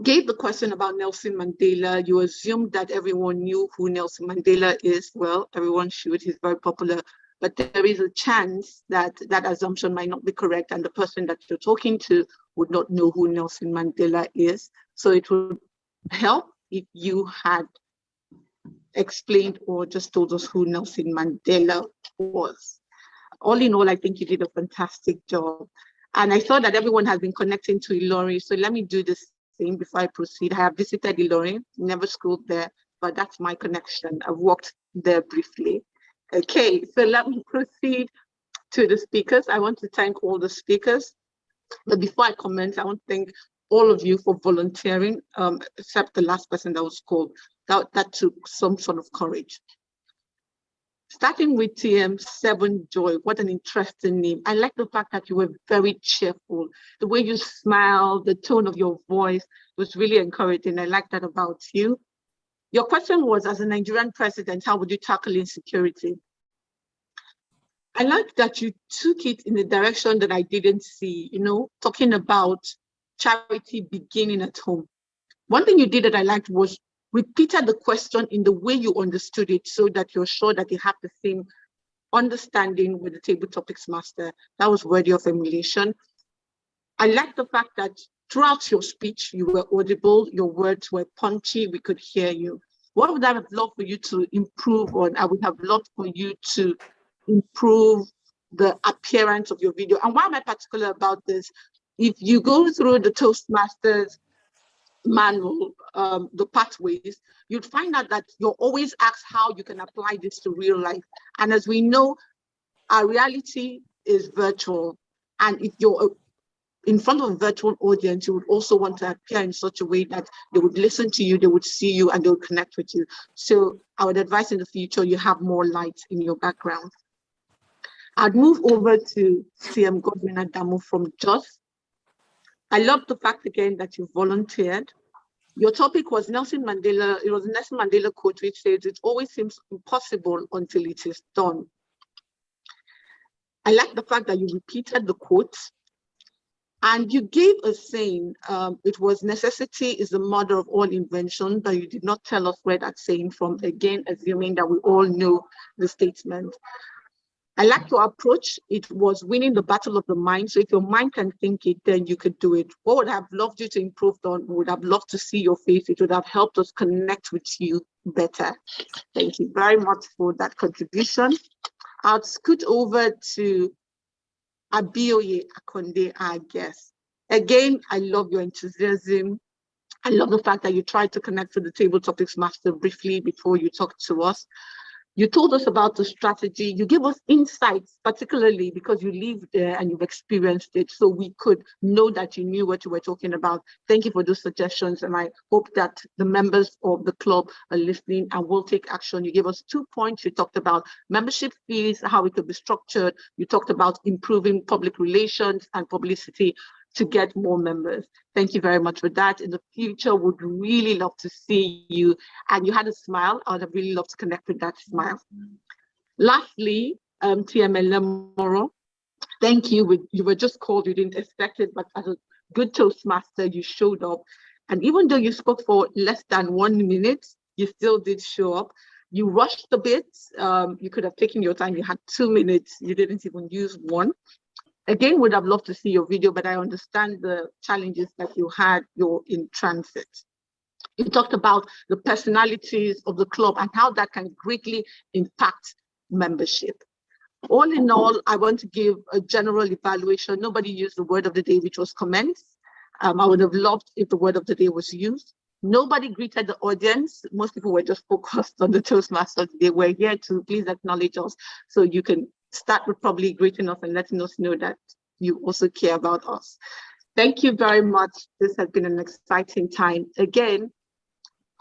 gave the question about Nelson Mandela, you assumed that everyone knew who Nelson Mandela is. Well, everyone should, he's very popular, but there is a chance that that assumption might not be correct and the person that you're talking to would not know who Nelson Mandela is. So it would help if you had explained or just told us who Nelson Mandela was. All in all, I think you did a fantastic job. And I saw that everyone has been connecting to Ilorin, so let me do this thing before I proceed. I have visited Ilorin, never schooled there, but that's my connection. I've walked there briefly. Okay, so let me proceed to the speakers. I want to thank all the speakers. But before I comment, I want to thank all of you for volunteering, except the last person that was called. That took some sort of courage. Starting with TM7 Joy, what an interesting name. I like the fact that you were very cheerful. The way you smiled, the tone of your voice was really encouraging. I like that about you. Your question was, as a Nigerian president, how would you tackle insecurity? I like that you took it in the direction that I didn't see, talking about charity beginning at home. One thing you did that I liked was repeated the question in the way you understood it so that you're sure that you have the same understanding with the table topics master. That was worthy of emulation. I like the fact that throughout your speech, you were audible, your words were punchy, we could hear you. What would I have loved for you to improve on? I would have loved for you to improve the appearance of your video. And why am I particular about this? If you go through the Toastmasters manual, the pathways, you'd find out that you're always asked how you can apply this to real life. And as we know, our reality is virtual. And if you're in front of a virtual audience, you would also want to appear in such a way that they would listen to you, they would see you, and they would connect with you. So I would advise in the future, you have more light in your background. I'd move over to CM Godwin Adamu from Jos. I love the fact again that you volunteered. Your topic was Nelson Mandela. It was a Nelson Mandela quote which says, "It always seems impossible until it is done." I like the fact that you repeated the quote and you gave a saying. It was necessity is the mother of all invention, but you did not tell us where that saying from, again, assuming that we all know the statement. I like your approach. It was winning the battle of the mind. So if your mind can think it, then you could do it. What would have loved you to improve on? Would have loved to see your face. It would have helped us connect with you better. Thank you very much for that contribution. I'll scoot over to Abioye Akonde, our guest. Again, I love your enthusiasm. I love the fact that you tried to connect with the Table Topics Master briefly before you talked to us. You told us about the strategy. You gave us insights, particularly because you live there and you've experienced it, so we could know that you knew what you were talking about. Thank you for those suggestions, and I hope that the members of the club are listening and will take action. You gave us 2 points. You talked about membership fees, how it could be structured. You talked about improving public relations and publicity to get more members. Thank you very much for that. In the future, would really love to see you. And you had a smile. I would have really loved to connect with that smile. Lastly, TML Moro, thank you. You were just called, you didn't expect it, but as a good Toastmaster, you showed up. And even though you spoke for less than 1 minute, you still did show up. You rushed a bit. You could have taken your time. You had 2 minutes. You didn't even use one. Again, would have loved to see your video, but I understand the challenges that you had. You're in transit. You talked about the personalities of the club and how that can greatly impact membership. All in all, I want to give a general evaluation. Nobody used the word of the day, which was comments. I would have loved if the word of the day was used. Nobody greeted the audience. Most people were just focused on the Toastmasters. They were here to please acknowledge us, so you can start with probably greeting us and letting us know that you also care about us. Thank you very much. This has been an exciting time. Again,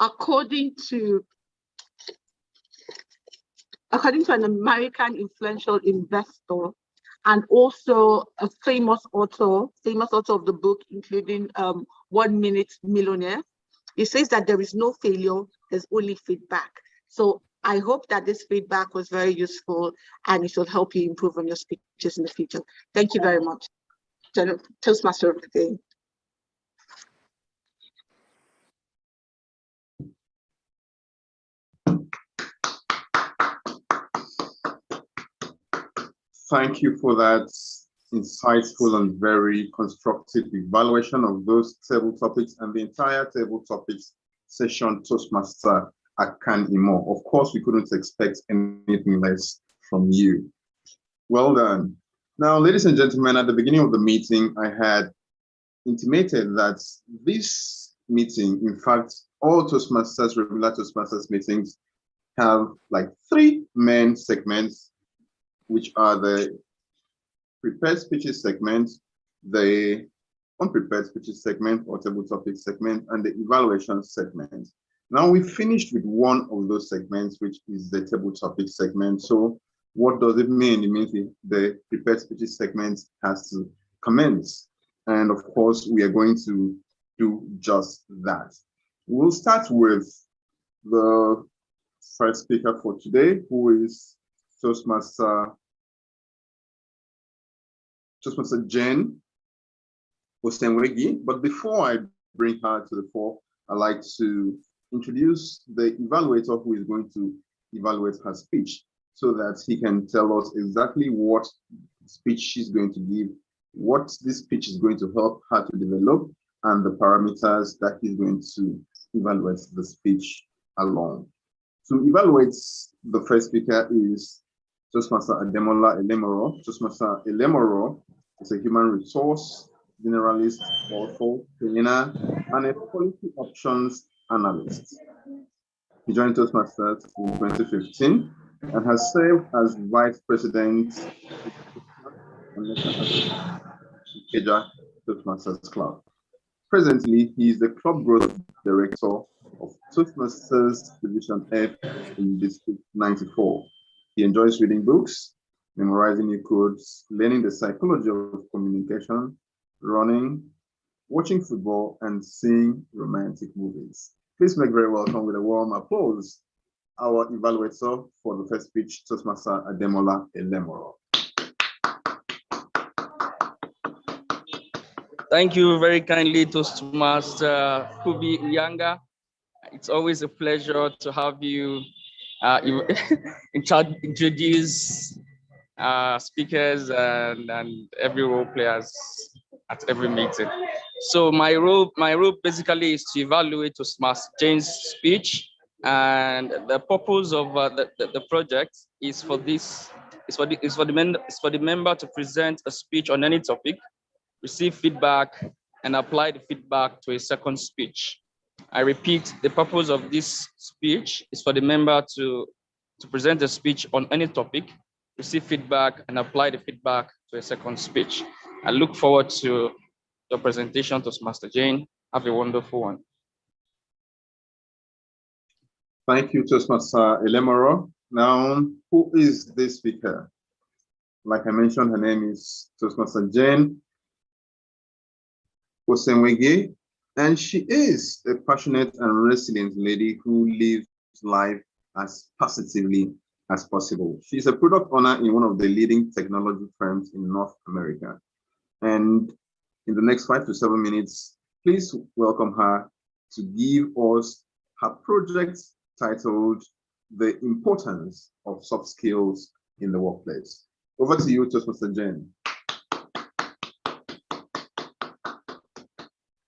according to an American influential investor and also a famous author of the book, including 1 Minute Millionaire, he says that there is no failure, there's only feedback. So I hope that this feedback was very useful and it will help you improve on your speeches in the future. Thank you very much. Toastmaster of the day. Thank you for that insightful and very constructive evaluation of those table topics and the entire table topics session Toastmaster Akan Imo. Of course, we couldn't expect anything less from you. Well done. Now, ladies and gentlemen, at the beginning of the meeting, I had intimated that this meeting, in fact, all Toastmasters, regular Toastmasters meetings have like 3 main segments, which are the prepared speeches segment, the unprepared speeches segment or table topic segment, and the evaluation segment. Now we finished with one of those segments, which is the table topic segment. So what does it mean? It means the prepared speeches segment has to commence. And of course, we are going to do just that. We'll start with the first speaker for today, who is Toastmaster Jen Osenwegi. But before I bring her to the fore, I'd like to introduce the evaluator who is going to evaluate her speech so that he can tell us exactly what speech she's going to give, what this speech is going to help her to develop, and the parameters that he's going to evaluate the speech along. To evaluate the first speaker is Toastmaster Ademola Elemoro. Toastmaster Elemoro is a human resource generalist, author, trainer, and a policy options analyst. He joined Toastmasters in 2015 and has served as vice president of the Toastmasters Club. Presently, he is the club growth director of Toastmasters Division F in District 94. He enjoys reading books, memorizing new codes, learning the psychology of communication, running, watching football, and seeing romantic movies. Please make very welcome with a warm applause our evaluator for the first speech, Toastmaster Ademola Elemoro. Thank you very kindly, Toastmaster Kubi Uyanga. It's always a pleasure to have you introduce speakers and every role players at every meeting. So my role basically is to evaluate Toastmasters Jane's speech, and the purpose of the project is for the member to present a speech on any topic, receive feedback, and apply the feedback to a second speech. I repeat, the purpose of this speech is for the member to present a speech on any topic, receive feedback, and apply the feedback to a second speech. I look forward to your presentation, Toastmaster Jane. Have a wonderful one. Thank you, Toastmaster Elemoro. Now, who is this speaker? Like I mentioned, her name is Toastmaster Jane Osenwege, and she is a passionate and resilient lady who lives life as positively as possible. She's a product owner in one of the leading technology firms in North America. And in the next 5 to 7 minutes, please welcome her to give us her project titled The Importance of Soft Skills in the Workplace. Over to you, Toastmaster Jane.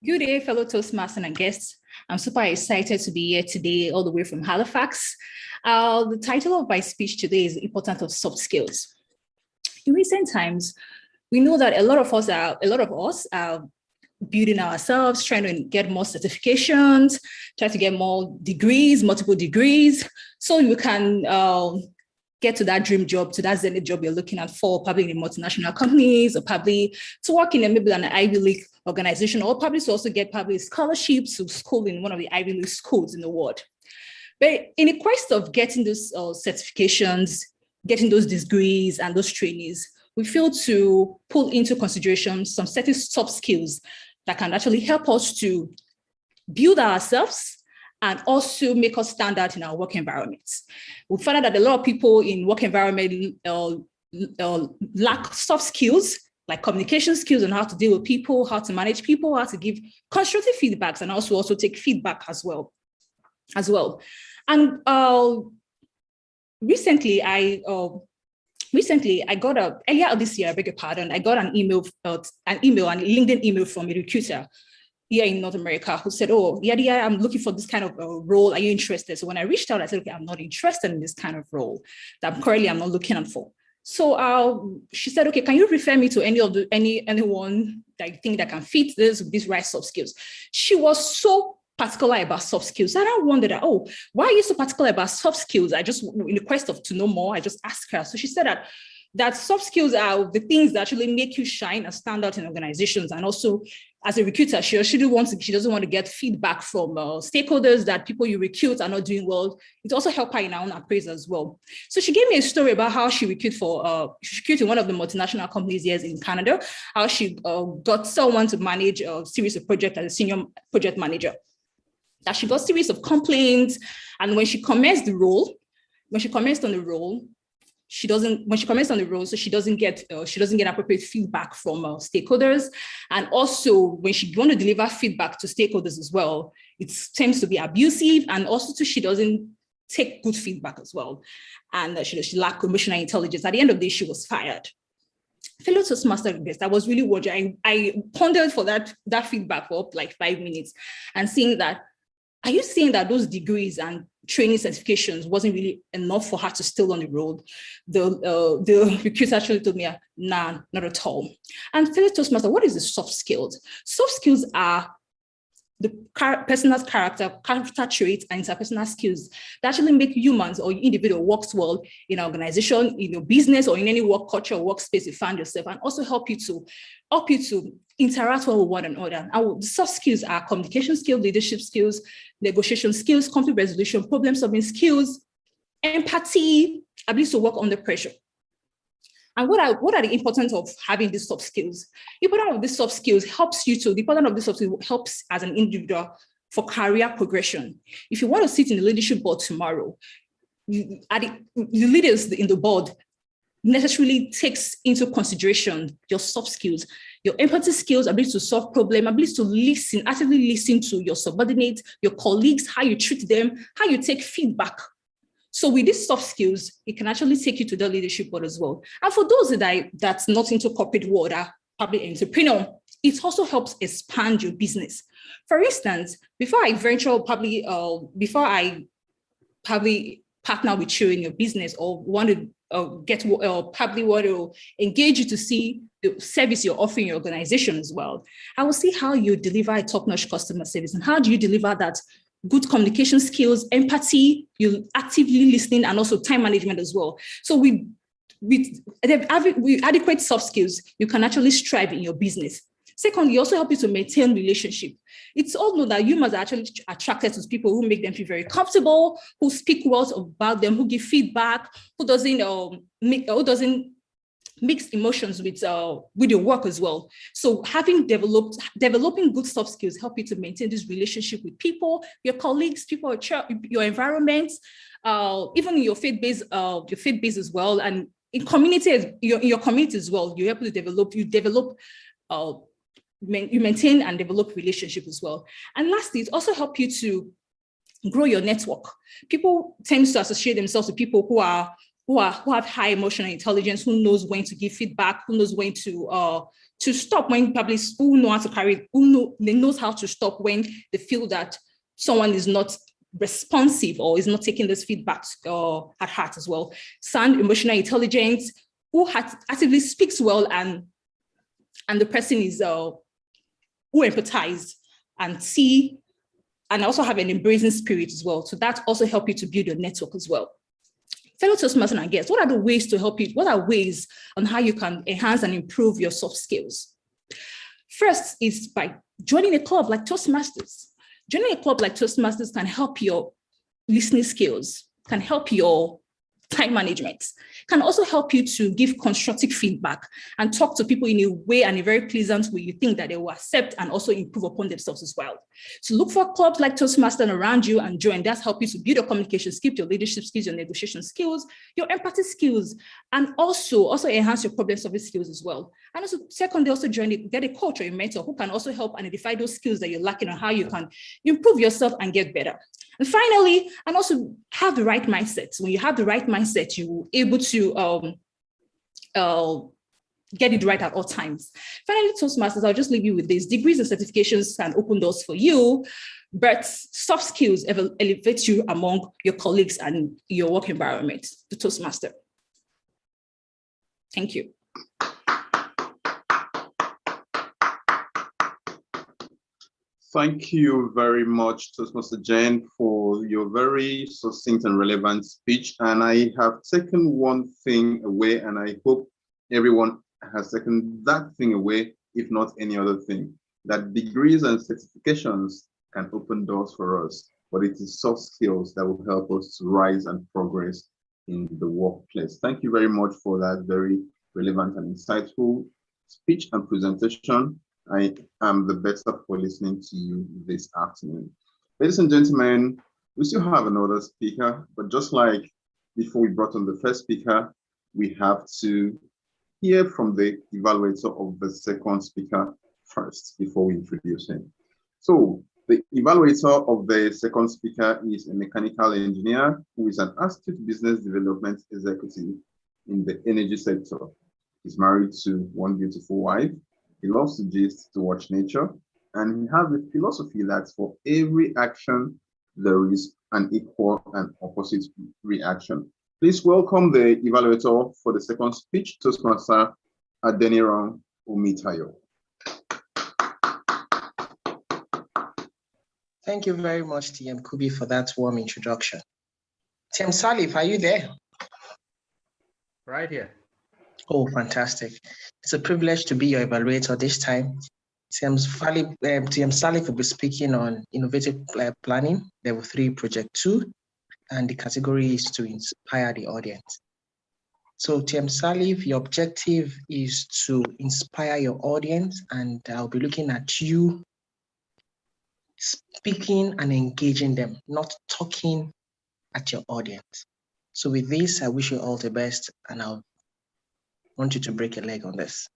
Good day, fellow Toastmasters and guests. I'm super excited to be here today, all the way from Halifax. The title of my speech today is The Importance of Soft Skills. In recent times, we know that a lot of us are building ourselves, trying to get more certifications, try to get more degrees, multiple degrees, so you can get to that dream job, to that zenith job you're looking at for, probably in multinational companies, or probably to work in maybe an Ivy League organization, or probably to also get probably scholarships to school in one of the Ivy League schools in the world. But in the quest of getting those certifications, getting those degrees and those trainees, we fail to pull into consideration some certain soft skills that can actually help us to build ourselves and also make us stand out in our work environments. We found out that a lot of people in work environment lack soft skills, like communication skills on how to deal with people, how to manage people, how to give constructive feedbacks, and also take feedback as well. And recently, I got earlier this year, I beg your pardon, I got an email, a LinkedIn email from a recruiter here in North America who said, oh, yeah, I'm looking for this kind of role. Are you interested? So when I reached out, I said, okay, I'm not interested in this kind of role that I'm not looking out for. So she said, okay, can you refer me to anyone that you think that can fit these right soft skills? She was so particular about soft skills. And I wondered, oh, why are you so particular about soft skills? I just, in the quest of to know more, I just asked her. So she said that soft skills are the things that actually make you shine and stand out in organizations. And also, as a recruiter, she doesn't want to get feedback from stakeholders that people you recruit are not doing well. It also helps her in her own appraisal as well. So she gave me a story about how she recruited in one of the multinational companies here in Canada, how she got someone to manage a series of projects as a senior project manager. That she got a series of complaints, and when she commenced on the role, she doesn't get appropriate feedback from stakeholders, and also when she want to deliver feedback to stakeholders as well, it tends to be abusive, and also she doesn't take good feedback as well, and she lacked emotional intelligence. At the end of the day, she was fired. Fellow Toastmaster guest, I was really wondering. I pondered for that feedback for like 5 minutes, and seeing that. Are you saying that those degrees and training certifications wasn't really enough for her to still on the road? The recruiter actually told me, nah, not at all. And fellow Toastmaster, what is the soft skills? Soft skills are the person's character traits and interpersonal skills that actually make humans or individual works well in an organization, in your business, or in any work culture or workspace you find yourself, and also help you to interact well with one another. And the soft skills are communication skills, leadership skills, negotiation skills, conflict resolution, problem solving skills, empathy, ability to work under pressure. And what are the importance of having these soft skills? The importance of these soft skills helps as an individual for career progression. If you want to sit in the leadership board tomorrow, the leaders in the board necessarily takes into consideration your soft skills, your empathy skills, ability to solve problems, ability to listen, actively listen to your subordinates, your colleagues, how you treat them, how you take feedback. So with these soft skills, it can actually take you to the leadership board as well. And for those that's not into corporate world, are probably entrepreneur, it also helps expand your business. For instance, before I partner with you in your business or want to probably want to engage you to see the service you're offering your organization as well, I will see how you deliver a top-notch customer service and how do you deliver that good communication skills, empathy, you actively listening, and also time management as well. So with adequate soft skills, you can actually strive in your business. Secondly, also help you to maintain relationship. It's all known that humans are actually attracted to people who make them feel very comfortable, who speak well about them, who give feedback, who doesn't mix emotions with your work as well. So developing good soft skills help you to maintain this relationship with people, your colleagues, people at church, your environment, even in your faith base as well, and in your community as well. You help to develop. You maintain and develop relationship as well. And lastly, it also helps you to grow your network. People tend to associate themselves with people who have high emotional intelligence, who knows when to give feedback, who knows when to stop when probably who know how to carry, they knows how to stop when they feel that someone is not responsive or is not taking this feedback at heart as well. Sound emotional intelligence, who actively speaks well and the person is who empathize and see, and also have an embracing spirit as well. So that also help you to build your network as well. Fellow Toastmasters and guests, what are the ways to help you? What are ways on how you can enhance and improve your soft skills? First is by joining a club like Toastmasters. Joining a club like Toastmasters can help your listening skills, can help your time management, can also help you to give constructive feedback and talk to people in a way and a very pleasant way you think that they will accept and also improve upon themselves as well. So look for clubs like Toastmasters around you and join. That's help you to build your communication skills, your leadership skills, your negotiation skills, your empathy skills, and also enhance your problem solving skills as well. And also secondly, also get a coach or a mentor who can also help identify those skills that you're lacking and how you can improve yourself and get better. And finally, and also have the right mindset. When you have the right mindset, you will be able to get it right at all times. Finally, Toastmasters, I'll just leave you with this. Degrees and certifications can open doors for you, but soft skills elevate you among your colleagues and your work environment, the Toastmaster. Thank you. Thank you very much, Toastmaster Jane, for your very succinct and relevant speech. And I have taken one thing away, and I hope everyone has taken that thing away, if not any other thing, that degrees and certifications can open doors for us, but it is soft skills that will help us to rise and progress in the workplace. Thank you very much for that very relevant and insightful speech and presentation. I am the better for listening to you this afternoon. Ladies and gentlemen, we still have another speaker, but just like before we brought on the first speaker, we have to hear from the evaluator of the second speaker first before we introduce him. So the evaluator of the second speaker is a mechanical engineer who is an astute business development executive in the energy sector. He's married to one beautiful wife. He loves to gist, to watch nature, and he has a philosophy that for every action, there is an equal and opposite reaction. Please welcome the evaluator for the second speech, Toastmaster Adeniran Omitayo. Thank you very much, TM Kubi, for that warm introduction. TM Salif, are you there? Right here. Oh, fantastic. It's a privilege to be your evaluator this time. TM Salif will be speaking on innovative planning, level 3, project 2, and the category is to inspire the audience. So TM Salif, your objective is to inspire your audience, and I'll be looking at you speaking and engaging them, not talking at your audience. So with this, I wish you all the best, and I'll want you to break a leg on this.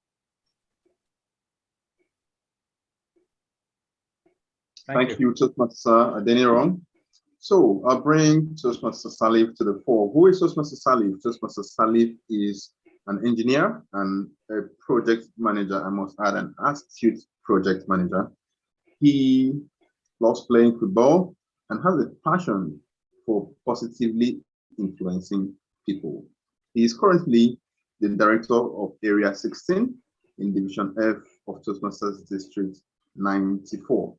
Thank you, Toastmaster Adeniran. So I'll bring Toastmaster Salif to the fore. Who is Toastmaster Salif? Toastmaster Salif is an engineer and a project manager, I must add, an astute project manager. He loves playing football and has a passion for positively influencing people. He is currently the director of Area 16 in Division F of Toastmasters District 94.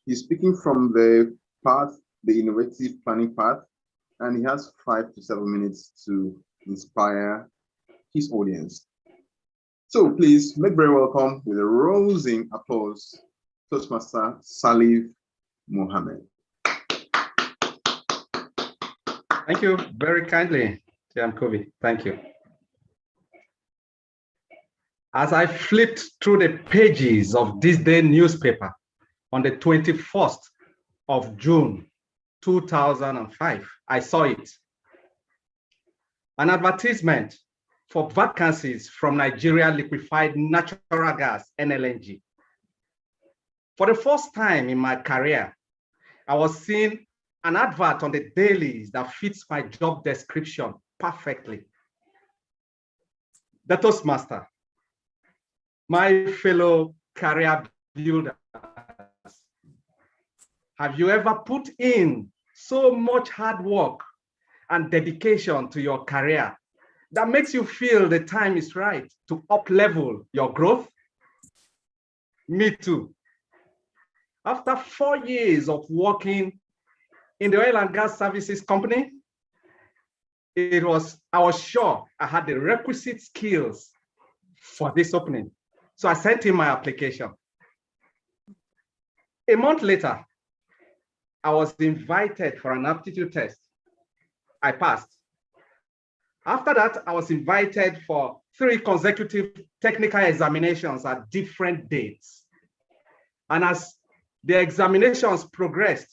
He's speaking from the innovative planning path, and he has 5 to 7 minutes to inspire his audience. So please make very welcome with a rousing applause, Toastmaster Salif Mohammed. Thank you very kindly, Tiam Kobe. Thank you. As I flipped through the pages of this day newspaper on the 21st of June, 2005, I saw it. An advertisement for vacancies from Nigeria Liquefied Natural Gas, NLNG. For the first time in my career, I was seeing an advert on the dailies that fits my job description perfectly. The Toastmaster, my fellow career builders, have you ever put in so much hard work and dedication to your career that makes you feel the time is right to up-level your growth? Me too. After 4 years of working in the oil and gas services company, I was sure I had the requisite skills for this opening. So I sent in my application. A month later, I was invited for an aptitude test. I passed. After that, I was invited for 3 consecutive technical examinations at different dates. And as the examinations progressed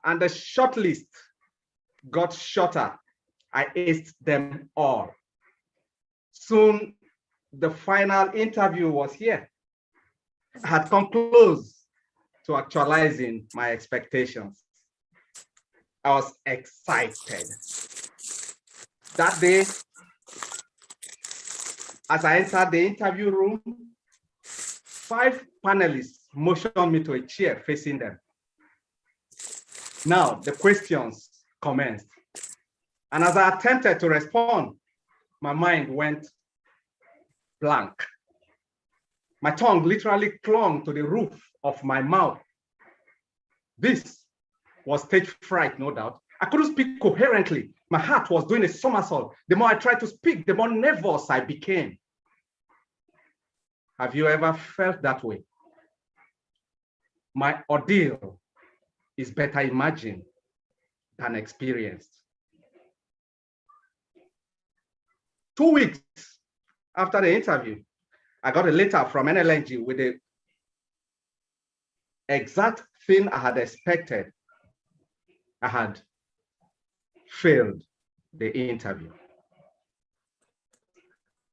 and the shortlist got shorter, I aced them all. Soon, the final interview was here. I had come close to actualizing my expectations. I was excited. That day, as I entered the interview room, 5 panelists motioned me to a chair facing them. Now, the questions commenced. And as I attempted to respond, my mind went blank. My tongue literally clung to the roof of my mouth. This was stage fright, no doubt. I couldn't speak coherently. My heart was doing a somersault. The more I tried to speak, the more nervous I became. Have you ever felt that way? My ordeal is better imagined than experienced. 2 weeks after the interview, I got a letter from NLNG with the exact thing I had expected. I had failed the interview.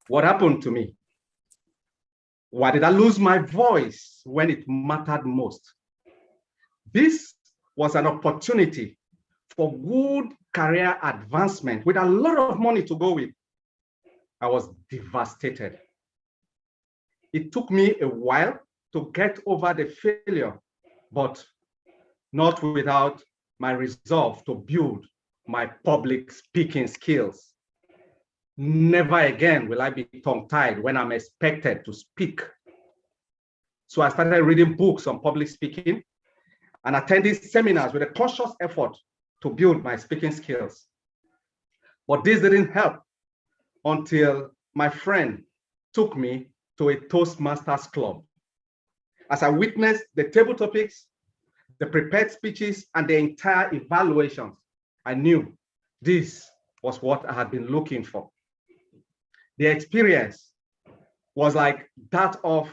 What happened to me? Why did I lose my voice when it mattered most? This was an opportunity for good career advancement with a lot of money to go with. I was devastated. It took me a while to get over the failure, but not without my resolve to build my public speaking skills. Never again will I be tongue-tied when I'm expected to speak. So I started reading books on public speaking and attending seminars with a conscious effort to build my speaking skills. But this didn't help until my friend took me to a Toastmasters club. As I witnessed the table topics, the prepared speeches, and the entire evaluations, I knew this was what I had been looking for. The experience was like that of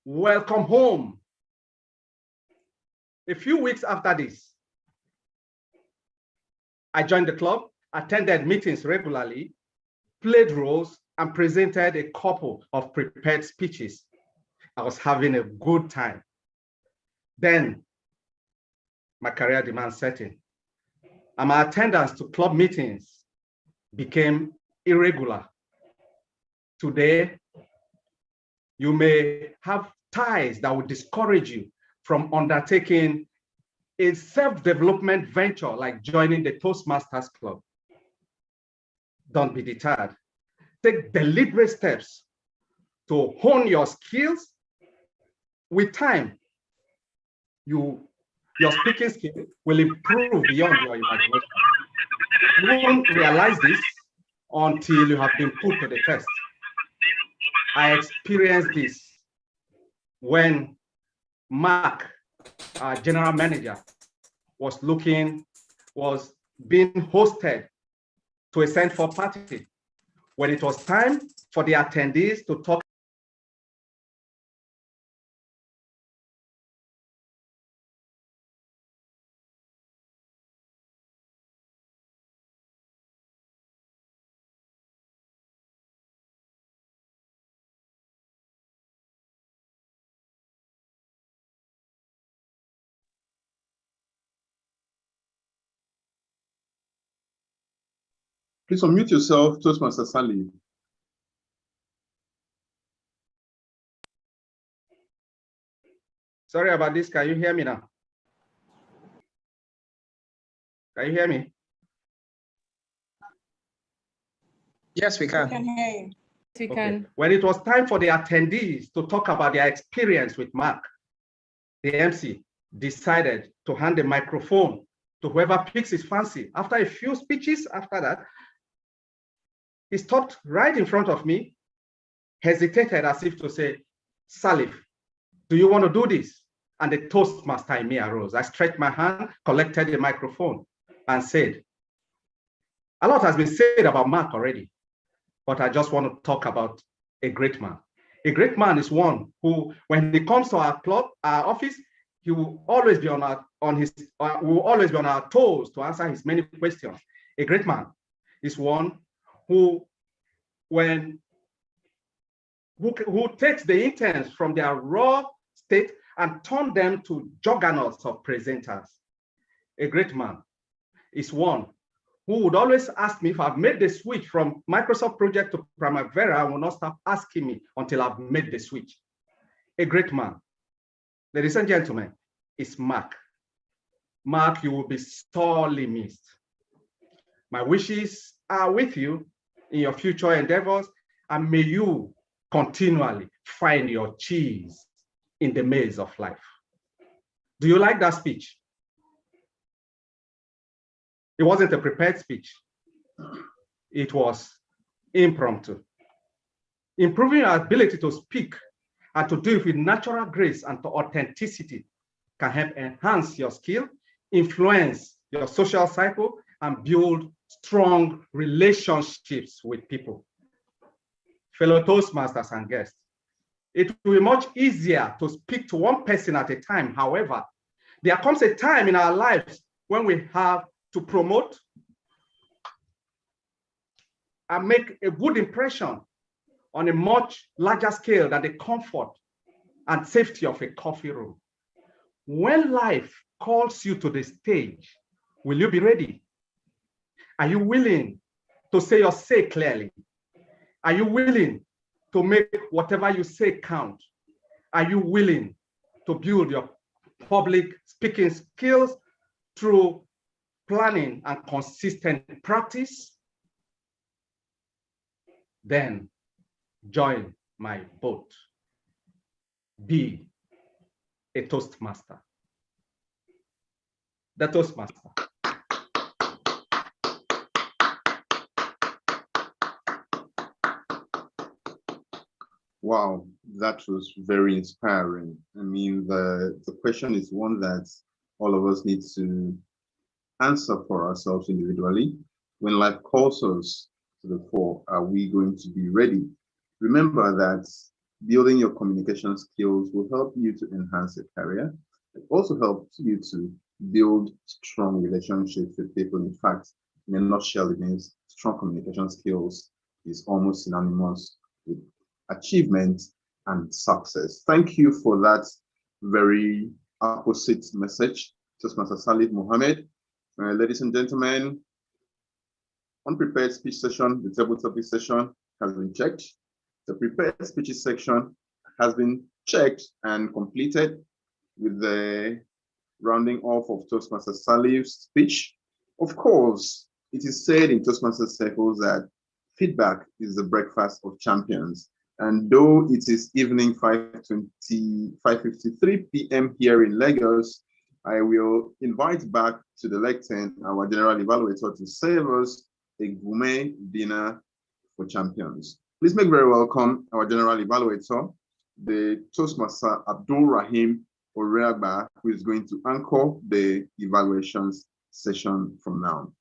welcome home. A few weeks after this, I joined the club, attended meetings regularly, played roles, and presented a couple of prepared speeches. I was having a good time. Then my career demand set in. and my attendance to club meetings became irregular. Today, you may have ties that will discourage you from undertaking a self-development venture like joining the Toastmasters Club. Don't be deterred. Take deliberate steps to hone your skills. With time, your speaking skill will improve beyond your imagination. You won't realize this until you have been put to the test. I experienced this when Mark, our general manager, was being hosted to a send-for party. When it was time for the attendees to talk, Please unmute yourself, Toastmaster Sally. sorry about this, can you hear me now? Can you hear me? Yes, we can. We can hear you. We Okay. can. When it was time for the attendees to talk about their experience with Mark, the MC decided to hand the microphone to whoever picks his fancy. After a few speeches after that, he stopped right in front of me, hesitated as if to say, Salif, do you want to do this? And the Toastmaster in me arose. I stretched my hand, collected the microphone, and said, a lot has been said about Mark already, but I just want to talk about a great man. A great man is one who, when he comes to our club, our office, he will always be on our toes to answer his many questions. A great man is one who takes the interns from their raw state and turn them to juggernauts of presenters. A great man is one who would always ask me if I've made the switch from Microsoft project to Primavera and will not stop asking me until I've made the switch. A great man, ladies and gentlemen, is Mark. Mark, you will be sorely missed. My wishes are with you in your future endeavors, and may you continually find your cheese in the maze of life. Do you like that speech? It wasn't a prepared speech. It was impromptu. Improving your ability to speak and to do it with natural grace and to authenticity can help enhance your skill, influence your social cycle, and build strong relationships with people. Fellow Toastmasters and guests, it will be much easier to speak to one person at a time. However, there comes a time in our lives when we have to promote and make a good impression on a much larger scale than the comfort and safety of a coffee room. When life calls you to the stage, will you be ready? Are you willing to say your say clearly? Are you willing to make whatever you say count? Are you willing to build your public speaking skills through planning and consistent practice? Then join my boat. Be a Toastmaster. The Toastmaster. Wow, that was very inspiring. I mean, the question is one that all of us need to answer for ourselves individually. When life calls us to the fore, are we going to be ready? Remember that building your communication skills will help you to enhance your career. It also helps you to build strong relationships with people. In fact, in a nutshell, it means strong communication skills is almost synonymous with achievement and success. Thank you for that very opposite message, Toastmaster Salif Mohammed. Ladies and gentlemen, unprepared speech session, the table topic session has been checked. The prepared speeches section has been checked and completed with the rounding off of Toastmaster Salih's speech. Of course, it is said in Toastmaster circles that feedback is the breakfast of champions. And though it is evening 5:53 p.m. here in Lagos, I will invite back to the lectern our general evaluator to serve us a gourmet dinner for champions. Please make very welcome our general evaluator, the Toastmaster Abdul Rahim Oreagba, who is going to anchor the evaluations session from now.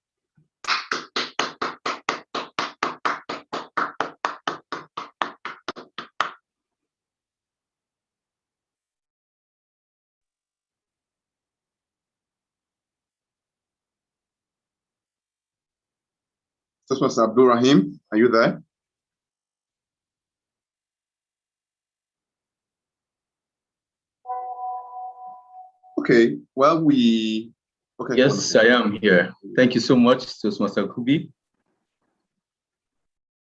Toastmaster Abdul Rahim, are you there? Okay, well, okay. Yes, I am here. Thank you so much, Toastmaster Kubi.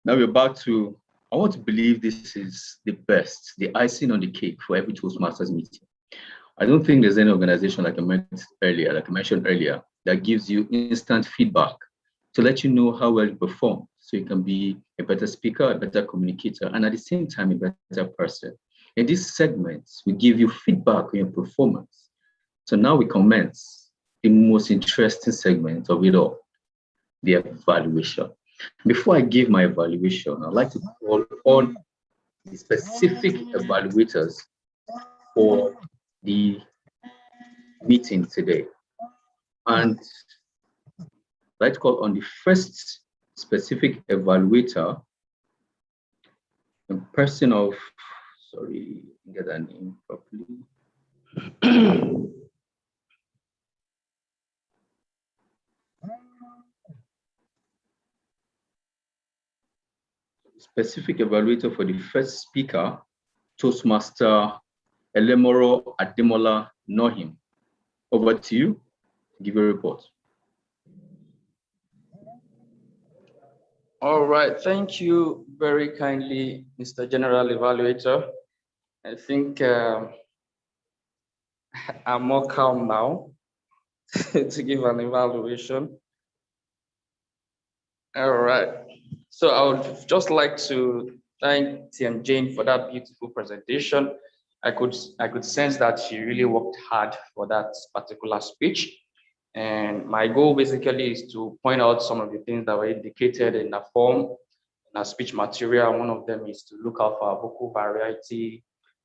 Now we're back to, I want to believe this is the best, the icing on the cake for every Toastmasters meeting. I don't think there's any organization like I mentioned earlier, that gives you instant feedback to let you know how well you perform, so you can be a better speaker, a better communicator, and at the same time, a better person. In these segments, we give you feedback on your performance. So now we commence the most interesting segment of it all, the evaluation. Before I give my evaluation, I'd like to call on the specific evaluators for the meeting today. And I'd like to call on the first specific evaluator, in person of, sorry, get that name properly. Specific evaluator for the first speaker, Toastmaster Elemoro Ademola Nohim. Over to you to give a report. All right, thank you very kindly, Mr. General Evaluator. I think I'm more calm now to give an evaluation. All right, so I would just like to thank TM Jane for that beautiful presentation. I could sense that she really worked hard for that particular speech. And my goal basically is to point out some of the things that were indicated in the form, in our speech material. One of them is to look out for our vocal variety,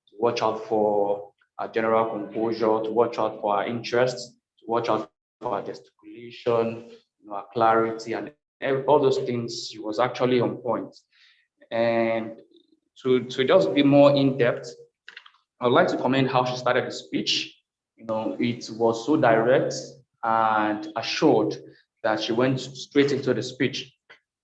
to watch out for our general composure, to watch out for our interests, to watch out for our gesticulation, our clarity, and all those things. She was actually on point. And to just be more in depth, I would like to comment how she started the speech. It was so direct and assured that she went straight into the speech.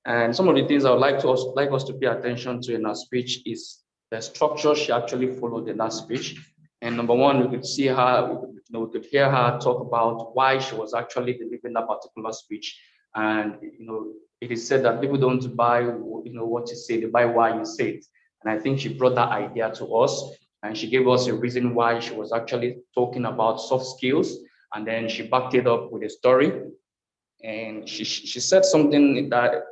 And some of the things I would like us to pay attention to in her speech is the structure she actually followed in that speech. And number one, we could see her, we could hear her talk about why she was actually delivering that particular speech. And it is said that people don't buy what you say, they buy why you say it. And I think she brought that idea to us, and she gave us a reason why she was actually talking about soft skills, and then she backed it up with a story. And she said something that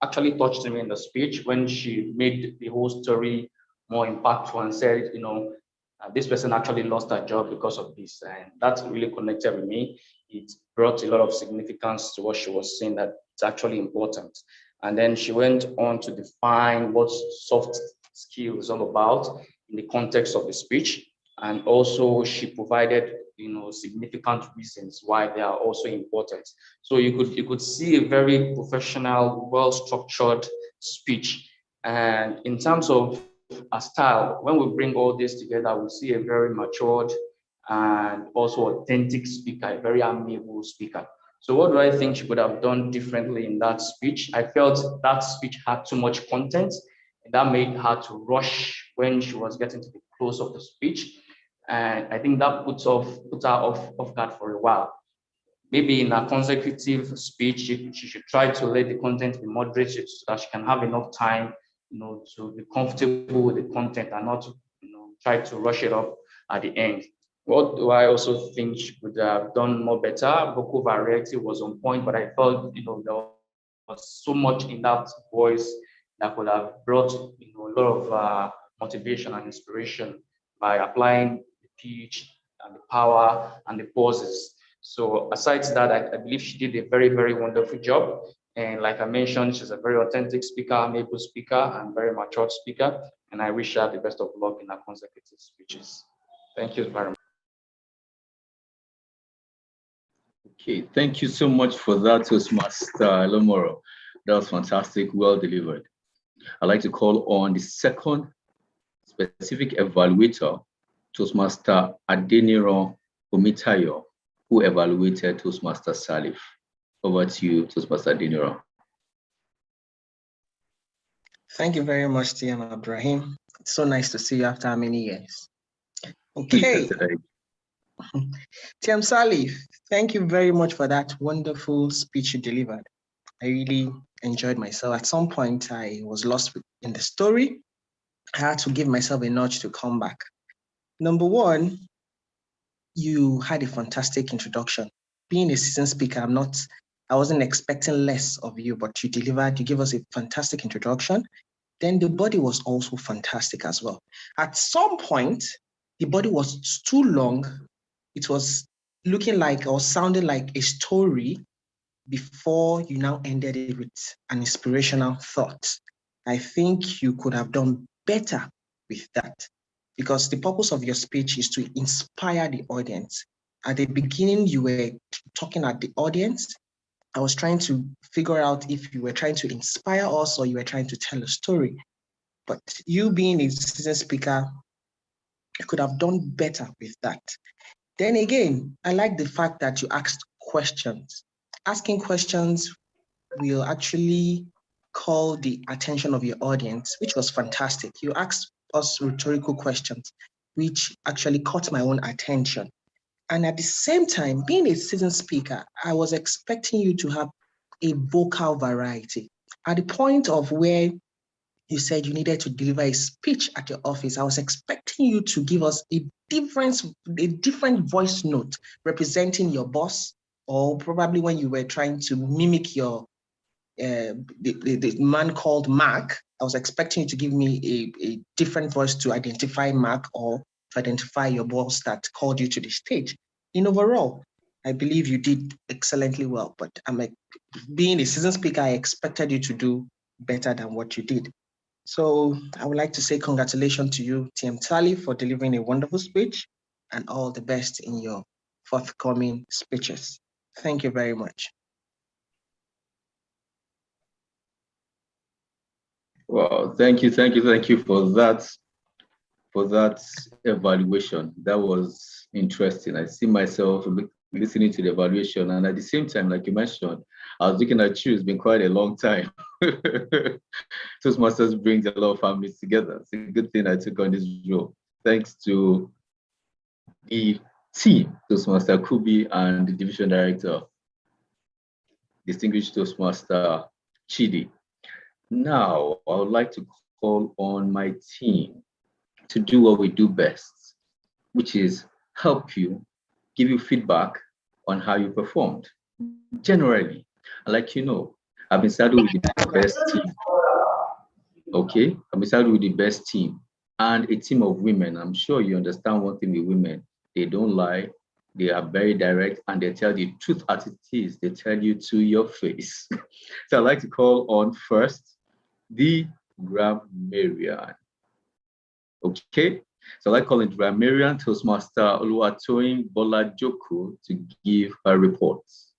actually touched me in the speech when she made the whole story more impactful and said, this person actually lost her job because of this. And that really connected with me. It brought a lot of significance to what she was saying, that it's actually important. And then she went on to define what soft skill is all about in the context of the speech. And also she provided significant reasons why they are also important. So you could see a very professional, well-structured speech. And in terms of a style, when we bring all this together, we see a very matured and also authentic speaker, a very amiable speaker. So what do I think she could have done differently in that speech? I felt that speech had too much content, and that made her to rush when she was getting to the close of the speech. And I think that put her off guard for a while. maybe in a consecutive speech, she should try to let the content be moderated so that she can have enough time, to be comfortable with the content and not, try to rush it up at the end. What do I also think she could have done more better? Vocal variety was on point, but I felt, there was so much in that voice that could have brought, a lot of motivation and inspiration by applying the pitch and the power and the pauses. So aside to that, I believe she did a very, very wonderful job. And like I mentioned, she's a very authentic speaker, able speaker, and very mature speaker. And I wish her the best of luck in her consecutive speeches. Thank you very much. Okay, thank you so much for that, Toastmaster Lomoro. That was fantastic, well delivered. I'd like to call on the second specific evaluator, Toastmaster Adeniro Omitayo, who evaluated Toastmaster Salif. Over to you, Toastmaster Adeniro. Thank you very much, TM Ibrahim. It's so nice to see you after how many years? Okay. TM Salif, thank you very much for that wonderful speech you delivered. I really enjoyed myself. At some point, I was lost in the story. I had to give myself a nudge to come back. Number one, you had a fantastic introduction. Being a seasoned speaker, I wasn't expecting less of you, but you delivered, you gave us a fantastic introduction. Then the body was also fantastic as well. At some point, the body was too long. It was looking like or sounding like a story before you now ended it with an inspirational thought. I think you could have done better with that because the purpose of your speech is to inspire the audience. At the beginning, you were talking at the audience. I was trying to figure out if you were trying to inspire us or you were trying to tell a story. But you being a seasoned speaker, you could have done better with that. Then again, I like the fact that you asked questions. Asking questions will actually call the attention of your audience, which was fantastic. You asked us rhetorical questions, which actually caught my own attention. And at the same time, being a seasoned speaker, I was expecting you to have a vocal variety. At the point of where you said you needed to deliver a speech at your office, I was expecting you to give us a different voice note representing your boss, or probably when you were trying to mimic your the man called Mark. I was expecting you to give me a different voice to identify Mark or to identify your boss that called you to the stage. In overall, I believe you did excellently well, but being a seasoned speaker, I expected you to do better than what you did. So I would like to say congratulations to you, TM Tali, for delivering a wonderful speech and all the best in your forthcoming speeches. Thank you very much. Wow, thank you for that evaluation. That was interesting. I see myself listening to the evaluation, and at the same time, like you mentioned, I was looking at you. It's been quite a long time. Toastmasters brings a lot of families together. It's a good thing I took on this role. Thanks to the team, Toastmaster Kubi and the division director, distinguished Toastmaster Chidi. Now, I would like to call on my team to do what we do best, which is help you, give you feedback on how you performed. Generally, I've been saddled with the best team. Okay, I've been saddled with the best team and a team of women. I'm sure you understand one thing with women. They don't lie. They are very direct and they tell the truth as it is. They tell you to your face. So I'd like to call on first the grammarian. Okay, so I'd like calling grammarian Toastmaster Oluwatoyin Bolajoko to give her reports.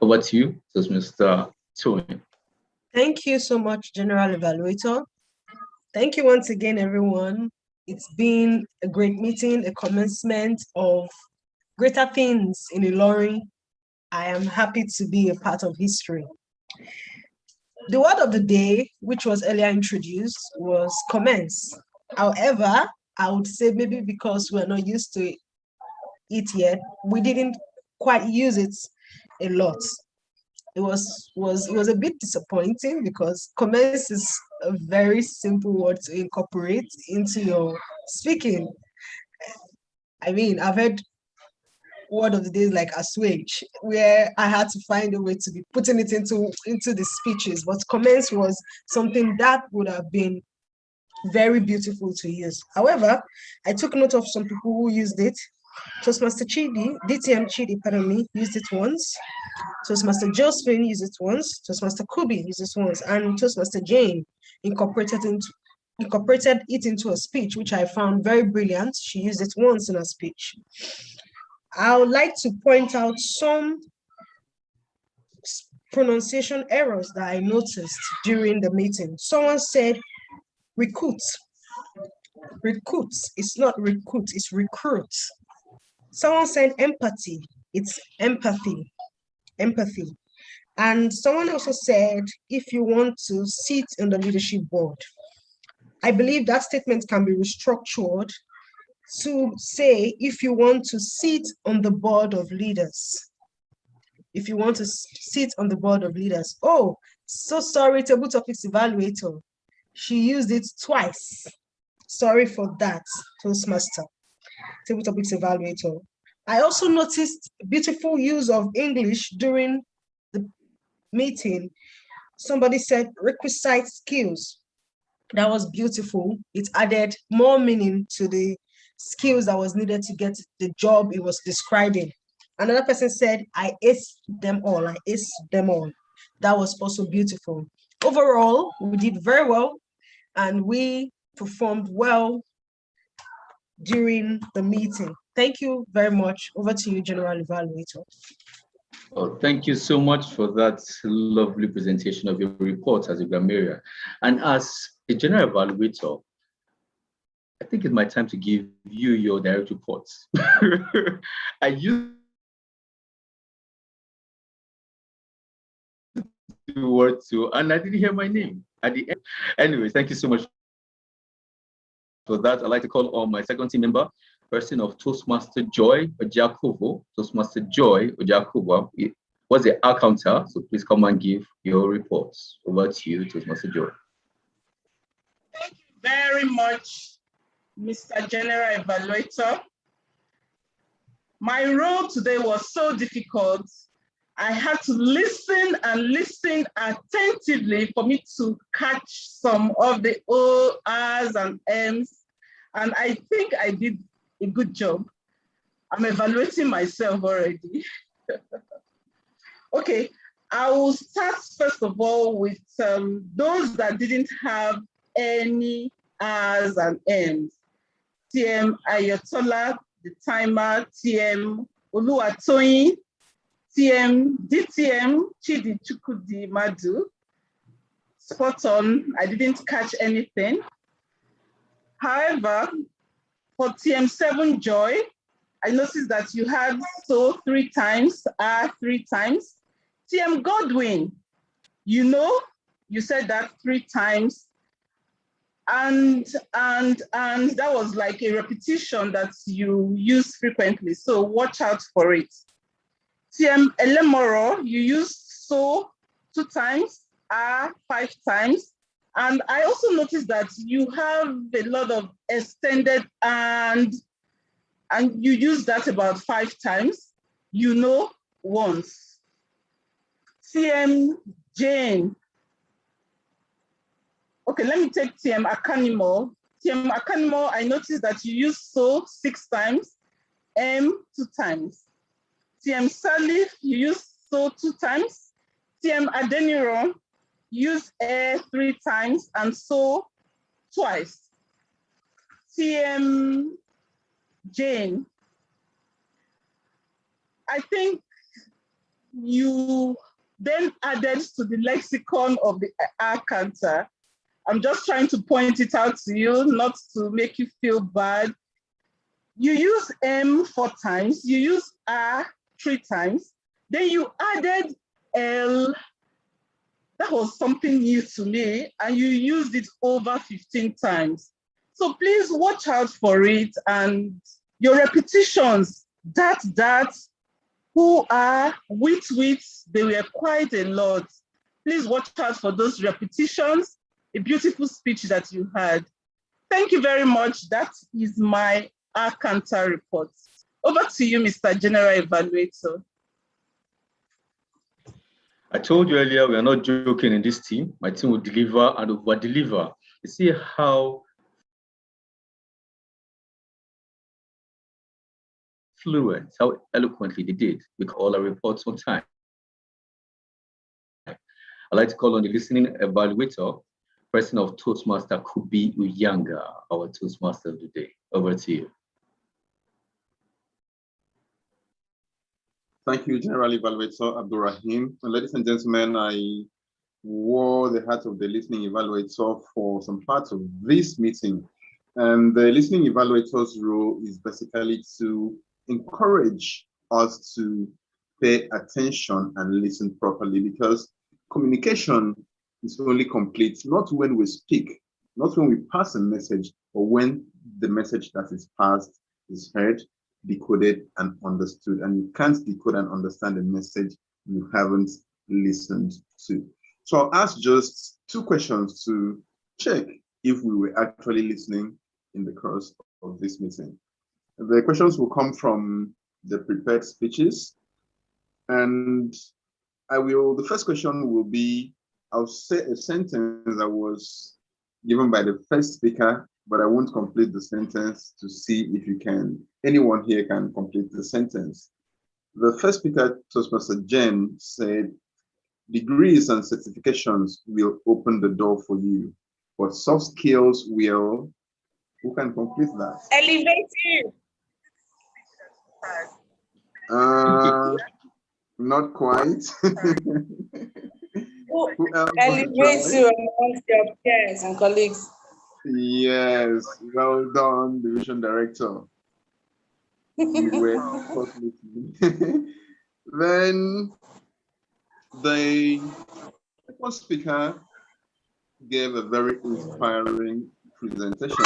Over to you, Toastmaster Toyin. Thank you so much, General Evaluator. Thank you once again, everyone. It's been a great meeting, a commencement of greater things in Ilorin. I am happy to be a part of history. The word of the day, which was earlier introduced, was commence. However, I would say maybe because we're not used to it yet, we didn't quite use it a lot. It was a bit disappointing because comments is a very simple word to incorporate into your speaking. I mean, I've heard word of the day like assuage, where I had to find a way to be putting it into the speeches, but comments was something that would have been very beautiful to use. However, I took note of some people who used it. Toastmaster Chidi, DTM Chidi, pardon me, used it once. Toastmaster Josephine used it once. Toastmaster Kubi used it once. And Toastmaster Jane incorporated it into a speech, which I found very brilliant. She used it once in a speech. I would like to point out some pronunciation errors that I noticed during the meeting. Someone said recruit. Recruit. It's not recruit, it's recruit. Someone said empathy. It's empathy. Empathy. And someone also said, if you want to sit on the leadership board. I believe that statement can be restructured to say, if you want to sit on the board of leaders. If you want to sit on the board of leaders. Oh, so sorry, Table Topics Evaluator. She used it twice. Sorry for that, Toastmaster. Table Topics Evaluator. I also noticed beautiful use of English during the meeting. Somebody said requisite skills. That was beautiful. It added more meaning to the skills that was needed to get the job it was describing. Another person said, I aced them all. I aced them all. That was also beautiful. Overall, we did very well and we performed well during the meeting. Thank you very much. Over to you, General Evaluator. Oh, thank you so much for that lovely presentation of your report as a grammarian. And as a general evaluator, I think it's my time to give you your direct reports. I used the word to, and I didn't hear my name at the end. Anyways, thank you so much for that. I'd like to call on my second team member, person of Toastmaster Joy Ojakovo. Toastmaster Joy Ojakovo was the counter, so please come and give your reports. Over to you, Toastmaster Joy. Thank you very much, Mr. General Evaluator. My role today was so difficult. I had to listen and listen attentively for me to catch some of the O's and M's. And I think I did a good job. I'm evaluating myself already. Okay, I will start first of all with those that didn't have any R's and M's. TM Ayotola, the timer, TM Oluwatoyin, TM DTM Chidi Chukudi Madu. Spot on, I didn't catch anything. However, for TM7 Joy, I noticed that you had so 3 times, 3 times. TM Godwin, you said that 3 times. And that was like a repetition that you use frequently. So watch out for it. TM Elemoro, you used so 2 times, 5 times. And I also noticed that you have a lot of extended and you use that about 5 times, once. TM Jane. Okay, let me take TM Akanimo. TM Akanimo, I noticed that you use so 6 times, M 2 times. TM Salif, you use so 2 times. TM Adeniran, use air 3 times and so twice. TM Jane, I think you then added to the lexicon of the Arcanta. I'm just trying to point it out to you, not to make you feel bad. You use M 4 times, you use R 3 times, then you added L. That was something new to me, and you used it over 15 times. So please watch out for it, and your repetitions, that, who are wit, they were quite a lot. Please watch out for those repetitions, a beautiful speech that you had. Thank you very much. That is my Akanta report. Over to you, Mr. General Evaluator. I told you earlier, we are not joking in this team. My team will deliver and over-deliver. You see how fluent, how eloquently they did. We call our reports on time. I'd like to call on the listening evaluator, President of Toastmaster Kubi Uyanga, our Toastmaster of the day. Over to you. Thank you, General Evaluator Abdul Rahim. And ladies and gentlemen, I wore the hat of the listening evaluator for some parts of this meeting. And the listening evaluator's role is basically to encourage us to pay attention and listen properly, because communication is only complete not when we speak, not when we pass a message, but when the message that is passed is heard, decoded, and understood. And you can't decode and understand a message you haven't listened to. So I'll ask just 2 questions to check if we were actually listening in the course of this meeting. The questions will come from the prepared speeches. And the first question will be, I'll say a sentence that was given by the first speaker, but I won't complete the sentence to see if anyone here can complete the sentence. The first speaker, Toastmaster Jen, said, degrees and certifications will open the door for you, but soft skills will, who can complete that? Elevate you. Not quite. Who else Elevate you amongst your peers and colleagues. Yes, well done, Division Director. You were, of course, listening. Then the second speaker gave a very inspiring presentation.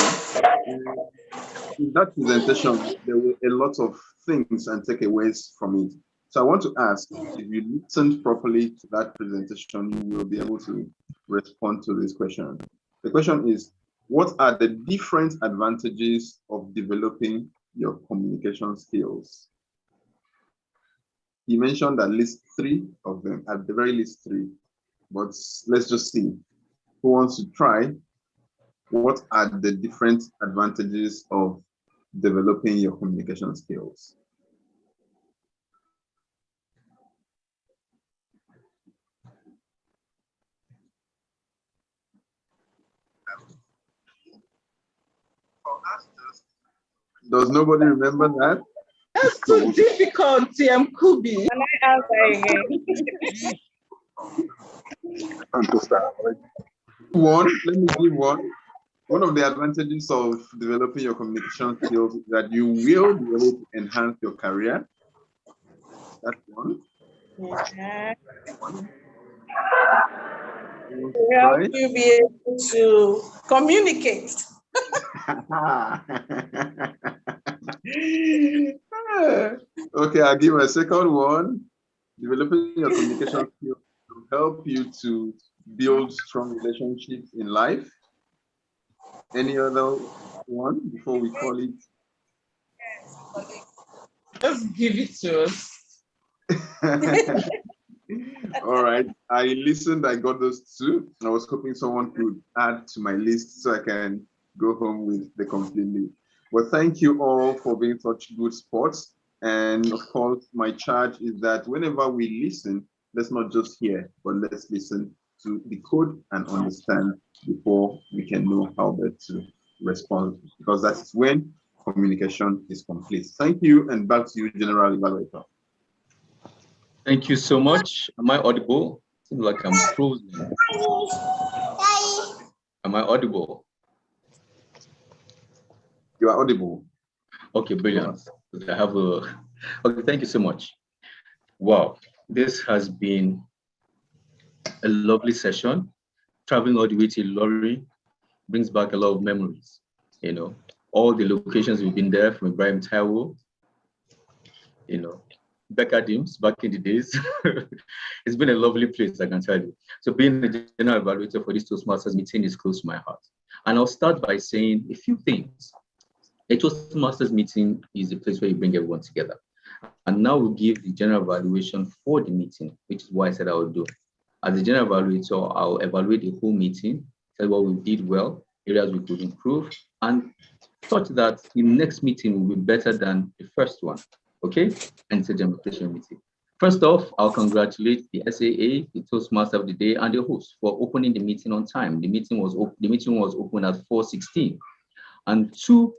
In that presentation, there were a lot of things and takeaways from it. So I want to ask, if you listened properly to that presentation, you will be able to respond to this question. The question is, what are the different advantages of developing your communication skills? He mentioned at least 3 of them, at the very least 3, but let's just see. Who wants to try? What are the different advantages of developing your communication skills? Does nobody remember that? That's too difficult, TM Kubi. Can I answer again? One, let me give one. One of the advantages of developing your communication skills is that you will be able to enhance your career. That's one. Yeah. To help you be able to communicate. Okay, I'll give a second one. Developing your communication skills will help you to build strong relationships in life. Any other one before we call it? Just give it to us. All right, I listened, I got those 2. I was hoping someone could add to my list so I can go home with the complete list. Well, thank you all for being such good sports. And of course, my charge is that whenever we listen, let's not just hear, but let's listen to decode and understand before we can know how best to respond, because that's when communication is complete. Thank you, and back to you, General Evaluator. Thank you so much. Am I audible? Seems like I'm frozen. Am I audible? You are audible. Okay, brilliant. I have a. Okay, thank you so much. Wow, this has been a lovely session. Traveling all the way to Ilorin brings back a lot of memories. You know, all the locations we've been there, from Ibrahim Taiwo, you know, Becca Dims back in the days. It's been a lovely place, I can tell you. So being the general evaluator for this Toastmasters meeting is close to my heart. And I'll start by saying a few things. A Toastmasters meeting is a place where you bring everyone together. And now we'll give the general evaluation for the meeting, which is what I said I would do. As the general evaluator, I'll evaluate the whole meeting, tell what we did well, areas we could improve, and such that the next meeting will be better than the first one. Okay? And it's a demonstration meeting. First off, I'll congratulate the SAA, the Toastmaster of the day, and the host for opening the meeting on time. The meeting was open at 4:16. And to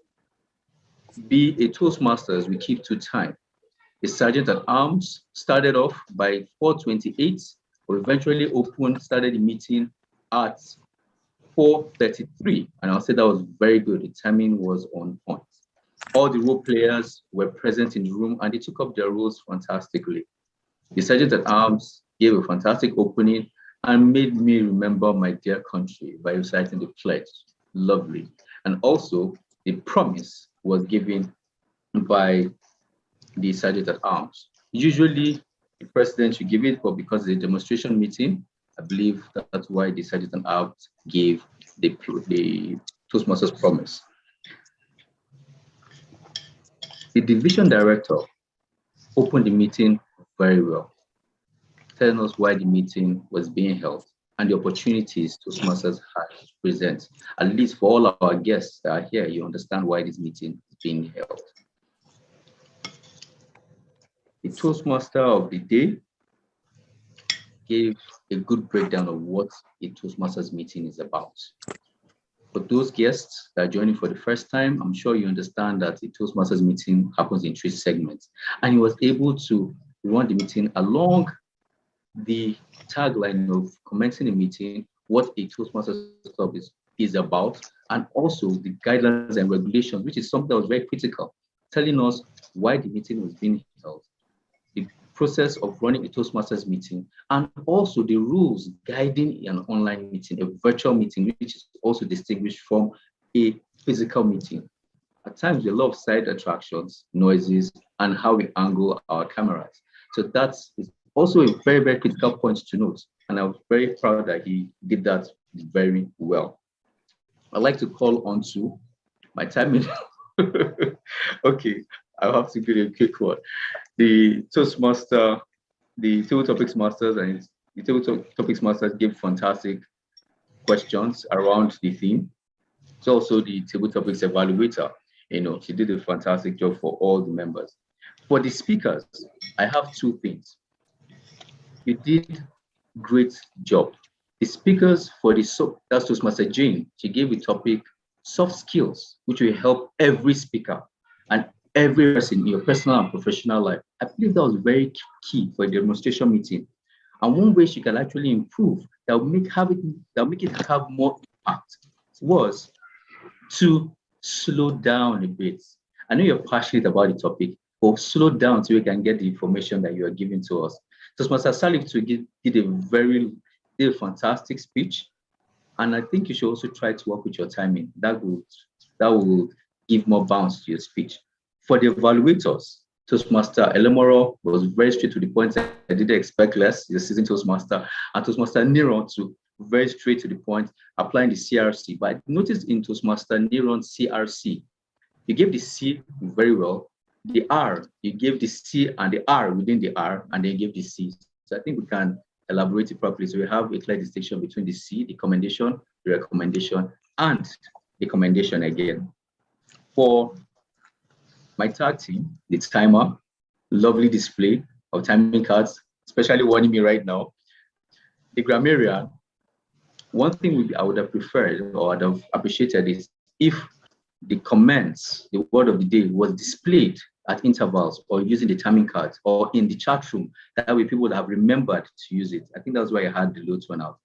be a Toastmasters, we keep to time. The Sergeant at Arms started off by 4:28, but eventually started the meeting at 4:33. And I'll say that was very good. The timing was on point. All the role players were present in the room and they took up their roles fantastically. The Sergeant at Arms gave a fantastic opening and made me remember my dear country by reciting the pledge. Lovely. And also, the promise was given by the Sergeant at Arms. Usually, the president should give it, but because it's a demonstration meeting, I believe that's why the Sergeant at Arms gave the Toastmasters promise. The division director opened the meeting very well, telling us why the meeting was being held and the opportunities Toastmasters had to present. At least for all our guests that are here, you understand why this meeting is being held. The Toastmaster of the day gave a good breakdown of what a Toastmasters meeting is about. For those guests that are joining for the first time, I'm sure you understand that a Toastmasters meeting happens in 3 segments. And he was able to run the meeting along the tagline of commencing a meeting, what a Toastmasters club is about, and also the guidelines and regulations, which is something that was very critical, telling us why the meeting was being held, the process of running a Toastmasters meeting, and also the rules guiding an online meeting, a virtual meeting, which is also distinguished from a physical meeting. At times, there are a lot of side attractions, noises, and how we angle our cameras. So that's also a very, very critical point to note. And I'm very proud that he did that very well. I'd like to call on to my timing. Okay, I'll have to give you a quick one. The Toastmaster, the Table Topics Masters and the Table Topics Masters gave fantastic questions around the theme. It's also the Table Topics Evaluator. She did a fantastic job for all the members. For the speakers, I have 2 things. You did great job. The speakers for that's Toastmaster Jane, she gave a topic, soft skills, which will help every speaker and every person in your personal and professional life. I believe that was very key for a demonstration meeting. And one way she can actually improve that will make it have more impact was to slow down a bit. I know you're passionate about the topic, but slow down so you can get the information that you are giving to us. Toastmaster Salif did a fantastic speech, and I think you should also try to work with your timing. That will give more bounce to your speech. For the evaluators, Toastmaster Elemoro was very straight to the point. I didn't expect less. He's a seasoned Toastmaster. And Toastmaster Neron too, very straight to the point, applying the CRC. But I noticed in Toastmaster Neron's CRC, you gave the C very well. The R, you gave the C and the R within the R, and then you gave the C. So I think we can elaborate it properly. So we have a clear distinction between the C, the commendation, the recommendation, and the commendation again. For my tag team, the timer, lovely display of timing cards, especially warning me right now. The grammarian, one thing I would have preferred or I'd have appreciated is if the comments, the word of the day was displayed at intervals or using the timing cards or in the chat room. That way people would have remembered to use it. I think that's why I had the low turnout.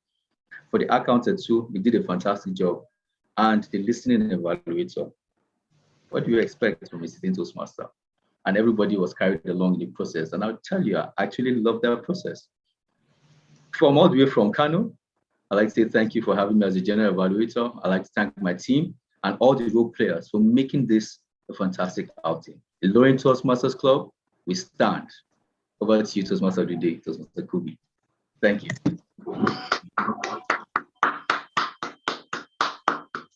For the accountant too, we did a fantastic job. And the listening evaluator, what do you expect from a sitting Toastmaster? And everybody was carried along in the process. And I'll tell you, I actually love that process. From all the way from Kano, I'd like to say thank you for having me as a general evaluator. I'd like to thank my team and all the role players for making this a fantastic outing. The Ilorin Toastmasters Club, we stand. Over to you, Toastmaster of the Day, Toastmaster Kubi. Thank you.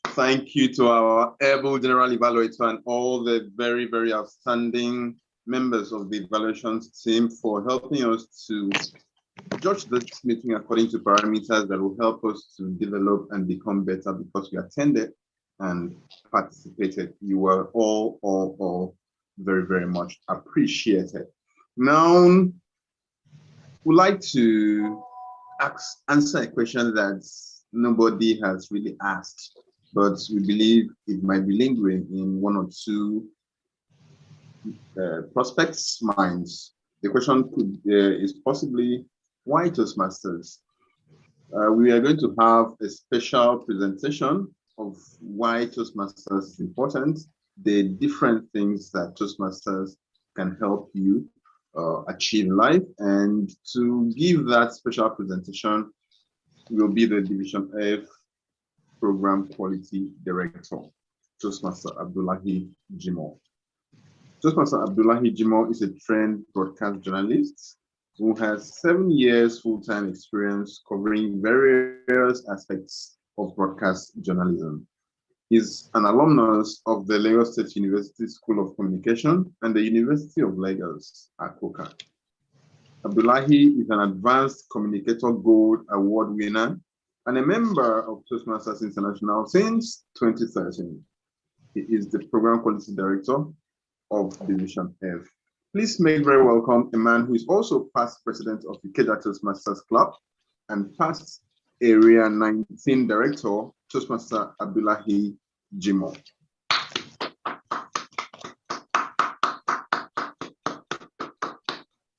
Thank you to our able general evaluator and all the very, very outstanding members of the evaluations team for helping us to judge this meeting according to parameters that will help us to develop and become better because we attended and participated. You were all very, very much appreciated. Now, we'd like to answer a question that nobody has really asked, but we believe it might be lingering in one or two prospects' minds. The question is possibly, why Toastmasters? We are going to have a special presentation of why Toastmasters is important, the different things that Toastmasters can help you achieve in life. And to give that special presentation will be the Division F Program Quality Director, Toastmaster Abdullahi Jimoh. Toastmaster Abdullahi Jimoh is a trained broadcast journalist who has 7 years full-time experience covering various aspects of broadcast journalism. He's an alumnus of the Lagos State University School of Communication and the University of Lagos, Akoka. Abdullahi is an Advanced Communicator Gold Award winner and a member of Toastmasters International since 2013. He is the Program Quality Director of Division F. Please make very welcome a man who is also past president of the Ikeja Toastmasters Club and past Area 19 Director, Toastmaster Abdullahi Jimoh.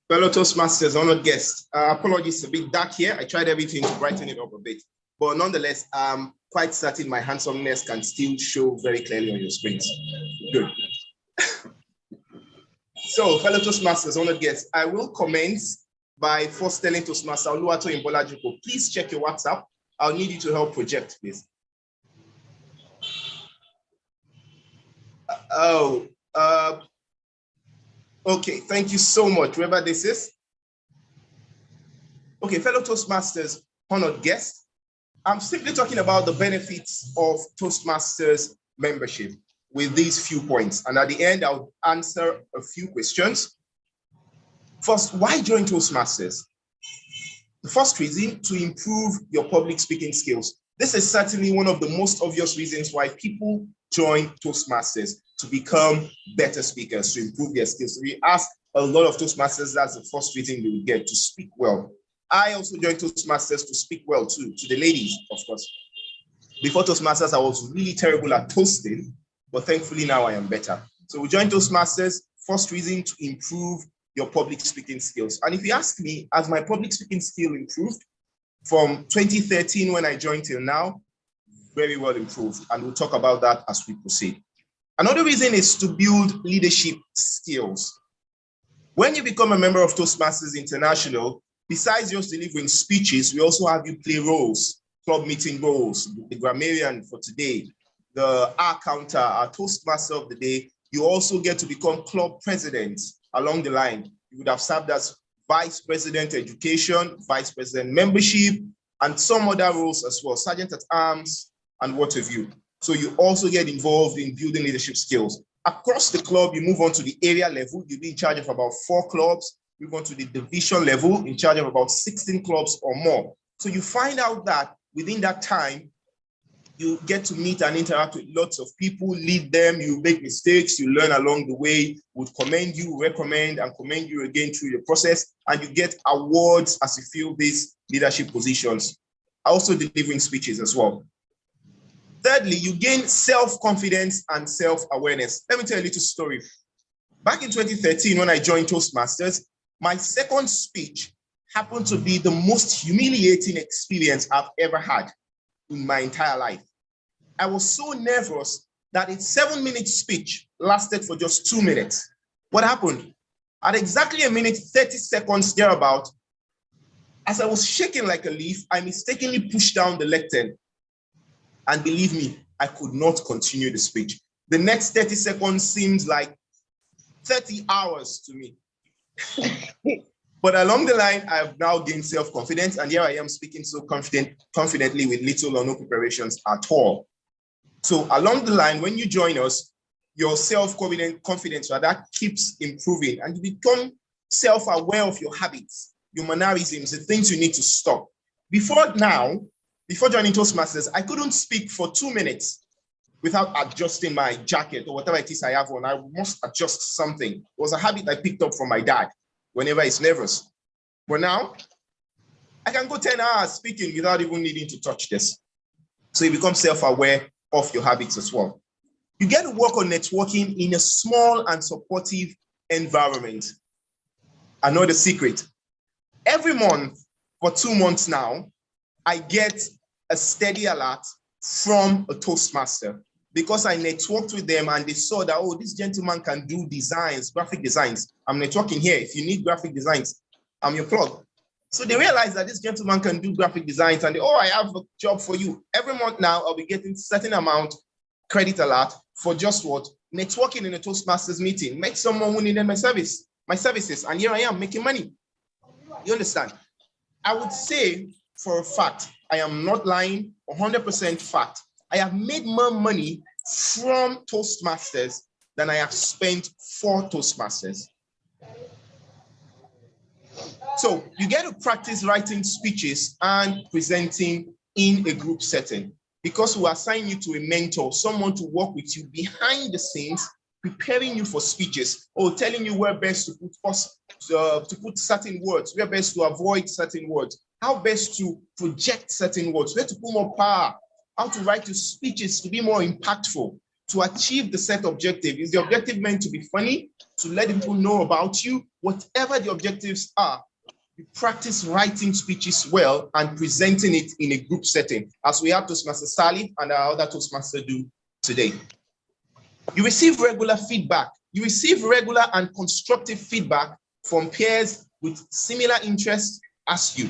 Fellow Toastmasters, honored guests, apologies, a bit dark here. I tried everything to brighten it up a bit, but nonetheless, I'm quite certain my handsomeness can still show very clearly on your screens. Good. So, fellow Toastmasters, honored guests, I will commence by first telling Toastmaster Oluwato Imbolajuko, please check your WhatsApp. I'll need you to help project, please. Okay, thank you so much, whoever this is. Okay, fellow Toastmasters, honored guests, I'm simply talking about the benefits of Toastmasters membership with these few points. And at the end, I'll answer a few questions. First, why join Toastmasters? The first reason, to improve your public speaking skills. This is certainly one of the most obvious reasons why people join Toastmasters, to become better speakers, to improve their skills. We ask a lot of Toastmasters, that's the first reason they would get, to speak well. I also joined Toastmasters to speak well too, to the ladies, of course. Before Toastmasters, I was really terrible at toasting, but thankfully now I am better. So we joined Toastmasters, first reason, to improve your public speaking skills. And if you ask me, has my public speaking skill improved from 2013 when I joined till now? Very well improved. And we'll talk about that as we proceed. Another reason is to build leadership skills. When you become a member of Toastmasters International, besides just delivering speeches, we also have you play roles, club meeting roles, the grammarian for today, the R counter, our Toastmaster of the day. You also get to become club president along the line. You would have served as vice president education, vice president membership, and some other roles as well, sergeant at arms, and what have you. So you also get involved in building leadership skills. Across the club, you move on to the area level. You'll be in charge of about 4 clubs. Move on to the division level, in charge of about 16 clubs or more. So you find out that within that time, you get to meet and interact with lots of people, lead them, you make mistakes, you learn along the way, would commend you, recommend, and commend you again through the process, and you get awards as you fill these leadership positions. Also delivering speeches as well. Thirdly, you gain self-confidence and self-awareness. Let me tell you a little story. Back in 2013, when I joined Toastmasters, my second speech happened to be the most humiliating experience I've ever had in my entire life. I was so nervous that a 7-minute speech lasted for just 2 minutes. What happened? At exactly 1 minute, 30 seconds thereabout, as I was shaking like a leaf, I mistakenly pushed down the lectern. And believe me, I could not continue the speech. The next 30 seconds seemed like 30 hours to me. But along the line, I've now gained self-confidence, and here I am speaking so confidently with little or no preparations at all. So along the line, when you join us, your self-confidence that keeps improving, and you become self-aware of your habits, your mannerisms, the things you need to stop. Before joining Toastmasters, I couldn't speak for 2 minutes without adjusting my jacket or whatever it is I have on. I must adjust something. It was a habit I picked up from my dad whenever he's nervous. But now, I can go 10 hours speaking without even needing to touch this. So you become self-aware of your habits as well. You get to work on networking in a small and supportive environment. Another secret. Every month, for 2 months now, I get a steady alert from a Toastmaster because I networked with them and they saw that, oh, this gentleman can do designs, graphic designs. I'm networking here. If you need graphic designs, I'm your plug. So they realized that this gentleman can do graphic designs and they, oh, I have a job for you. Every month now, I'll be getting certain amount credit alert for just what? Networking in a Toastmasters meeting. Met someone who needed my services, and here I am making money. You understand? I would say for a fact, I am not lying, 100% fact. I have made more money from Toastmasters than I have spent for Toastmasters. So you get to practice writing speeches and presenting in a group setting because we assign you to a mentor, someone to work with you behind the scenes, preparing you for speeches or telling you where best to put certain words, where best to avoid certain words, how best to project certain words, where to put more power, how to write your speeches to be more impactful, to achieve the set objective. Is the objective meant to be funny, to let people know about you? Whatever the objectives are, you practice writing speeches well and presenting it in a group setting, as we have Toastmaster Sally and our other Toastmaster do today. You receive regular feedback. You receive regular and constructive feedback from peers with similar interests as you.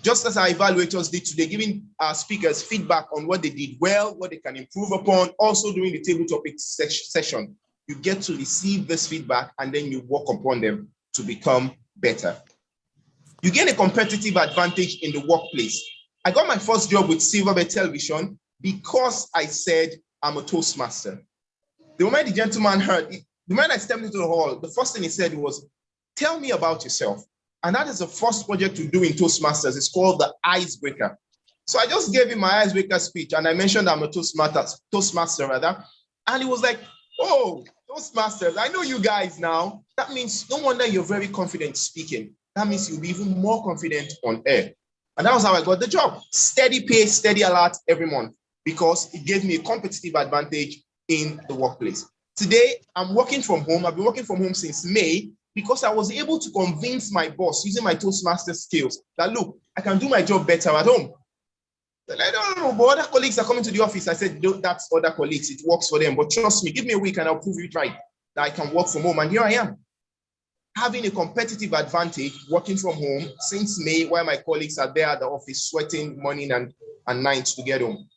Just as our evaluators did today, giving our speakers feedback on what they did well, what they can improve upon. Also during the table topic session, you get to receive this feedback and then you work upon them to become better. You gain a competitive advantage in the workplace. I got my first job with Silverbird Television because I said I'm a Toastmaster. The moment the gentleman heard, the moment I stepped into the hall, the first thing he said was, tell me about yourself. And that is the first project we do in Toastmasters. It's called the Icebreaker. So I just gave him my Icebreaker speech and I mentioned I'm a Toastmaster rather. And he was like, oh, Toastmasters, I know you guys now. That means no wonder you're very confident speaking. That means you'll be even more confident on air. And that was how I got the job. Steady pay, steady alert every month because it gave me a competitive advantage in the workplace. Today, I'm working from home. I've been working from home since May because I was able to convince my boss using my Toastmaster skills that, look, I can do my job better at home. I don't know, but other colleagues are coming to the office. I said, that's other colleagues. It works for them. But trust me, give me a week and I'll prove it right that I can work from home. And here I am, having a competitive advantage working from home since May, while my colleagues are there at the office sweating morning and nights to get home.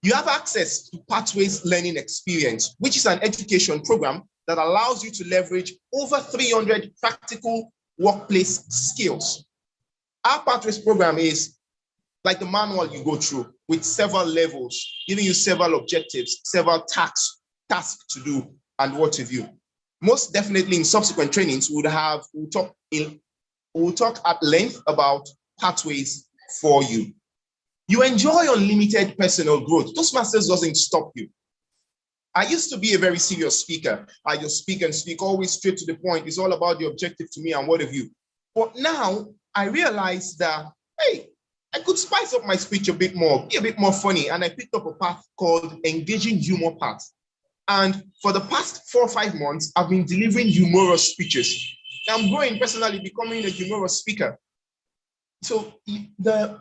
You have access to Pathways Learning Experience, which is an education program that allows you to leverage over 300 practical workplace skills. Our Pathways program is like the manual you go through with several levels, giving you several objectives, several tasks to do, and what have you. Most definitely in subsequent trainings, we'll talk at length about pathways for you. You enjoy unlimited personal growth. Toastmasters doesn't stop you. I used to be a very serious speaker. I just speak and speak always straight to the point. It's all about the objective to me and what have you. But now I realize that, hey, I could spice up my speech a bit more, be a bit more funny. And I picked up a path called Engaging Humor Path. And for the past 4 or 5 months, I've been delivering humorous speeches. I'm growing personally, becoming a humorous speaker. So there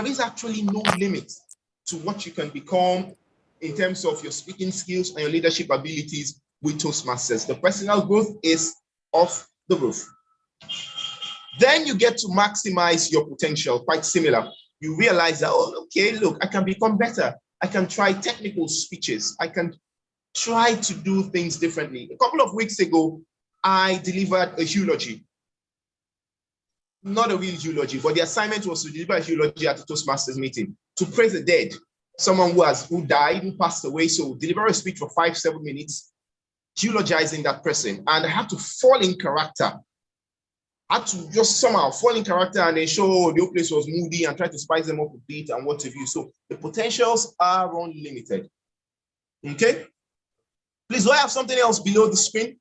is actually no limit to what you can become in terms of your speaking skills and your leadership abilities with Toastmasters. The personal growth is off the roof. Then you get to maximize your potential, quite similar. You realize that, oh, okay, look, I can become better. I can try technical speeches. I can try to do things differently. A couple of weeks ago, I delivered a eulogy. not a real eulogy, but the assignment was to deliver a eulogy at the Toastmasters meeting, to praise the dead, someone who died, who passed away. So deliver a speech for 5-7 minutes, eulogizing that person. And I had to fall in character. I had to just somehow fall in character and then show the whole place was moody and try to spice them up a bit and what have you. So the potentials are unlimited. Okay? Please, do I have something else below the screen?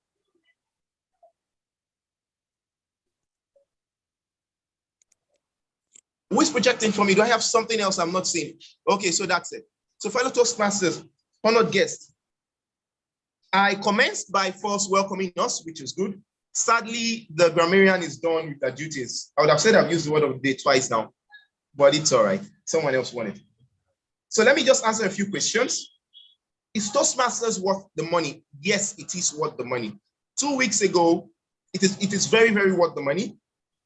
Who is projecting for me? Do I have something else I'm not seeing? Okay, so that's it. So fellow Toastmasters, honored guests, I commenced by first welcoming us, which is good. Sadly, the grammarian is done with their duties. I would have said I've used the word of the day twice now, but it's all right. Someone else wanted. So let me just answer a few questions. Is Toastmasters worth the money? Yes, it is worth the money. 2 weeks ago, it is very, very worth the money.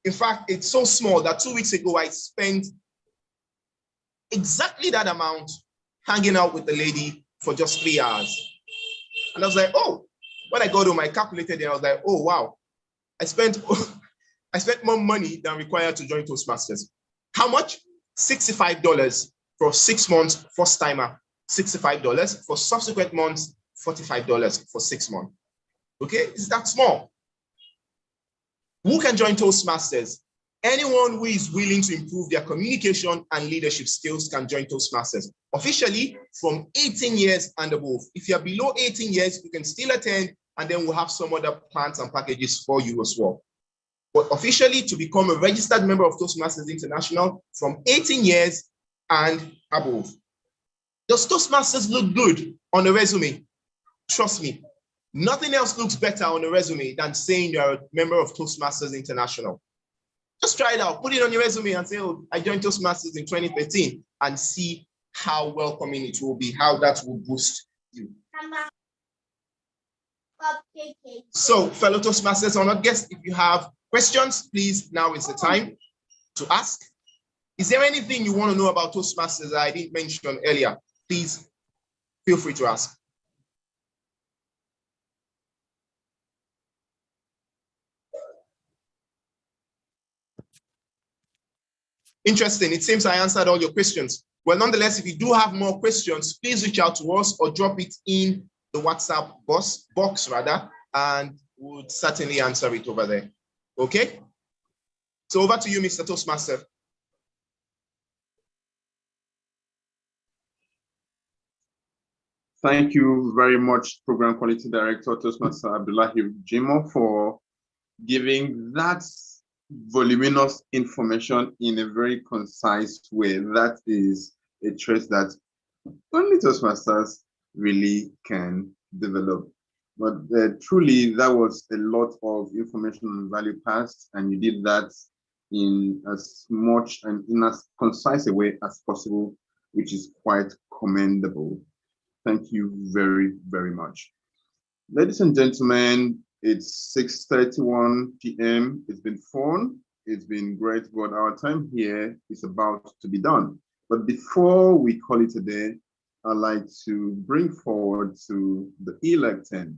In fact, it's so small that 2 weeks ago, I spent exactly that amount hanging out with the lady for just 3 hours. And I was like, oh, when I got home, I calculated it. I was like, oh, wow, I spent more money than required to join Toastmasters. How much? $65 for 6 months, first timer, $65 for subsequent months, $45 for 6 months. Okay, is that small? Who can join Toastmasters? Anyone who is willing to improve their communication and leadership skills can join Toastmasters. Officially, from 18 years and above. If you're below 18 years, you can still attend, and then we'll have some other plans and packages for you as well. But officially, to become a registered member of Toastmasters International, from 18 years and above. Does Toastmasters look good on a resume? Trust me, nothing else looks better on a resume than saying you're a member of Toastmasters International. Just try it out, put it on your resume and say, oh, I joined Toastmasters in 2013, and see how welcoming it will be, how that will boost you. So, fellow Toastmasters, honored guests, if you have questions, please, now is the time to ask. Is there anything you want to know about Toastmasters that I didn't mention earlier? Please feel free to ask. Interesting. It seems I answered all your questions. Well, nonetheless, if you do have more questions, please reach out to us or drop it in the WhatsApp box, and we'll certainly answer it over there. Okay? So over to you, Mr. Toastmaster. Thank you very much, Program Quality Director Toastmaster Abdullahi Jimo, for giving that voluminous information in a very concise way. That is a trait that only Toastmasters really can develop. But truly, that was a lot of information and value passed, and you did that in as much and in as concise a way as possible, which is quite commendable. Thank you very, very much. Ladies and gentlemen, it's 6:31 p.m. It's been fun. It's been great, but our time here is about to be done. But before we call it a day, I'd like to bring forward to the elected,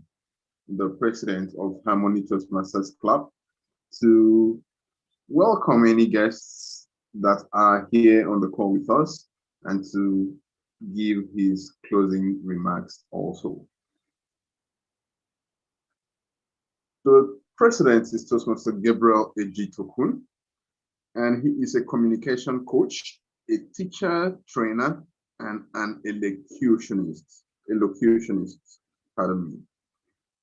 the president of Harmony Toastmasters Club, to welcome any guests that are here on the call with us and to give his closing remarks also. The president is Toastmaster Gabriel Ejitokun, and he is a communication coach, a teacher, trainer, and an elocutionist, pardon me.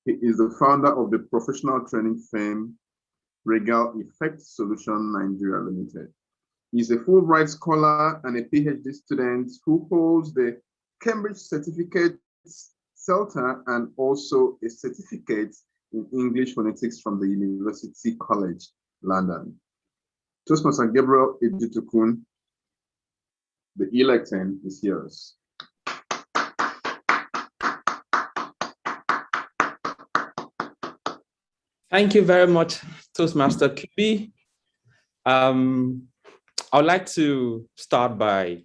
He is the founder of the professional training firm Regal Effect Solution Nigeria Limited. He's a Fulbright scholar and a PhD student who holds the Cambridge Certificate, CELTA, and also a certificate in English phonetics from the University College, London. Toastmaster Gabriel Ejitokun, the elected is yours. Thank you very much, Toastmaster QB. I would like to start by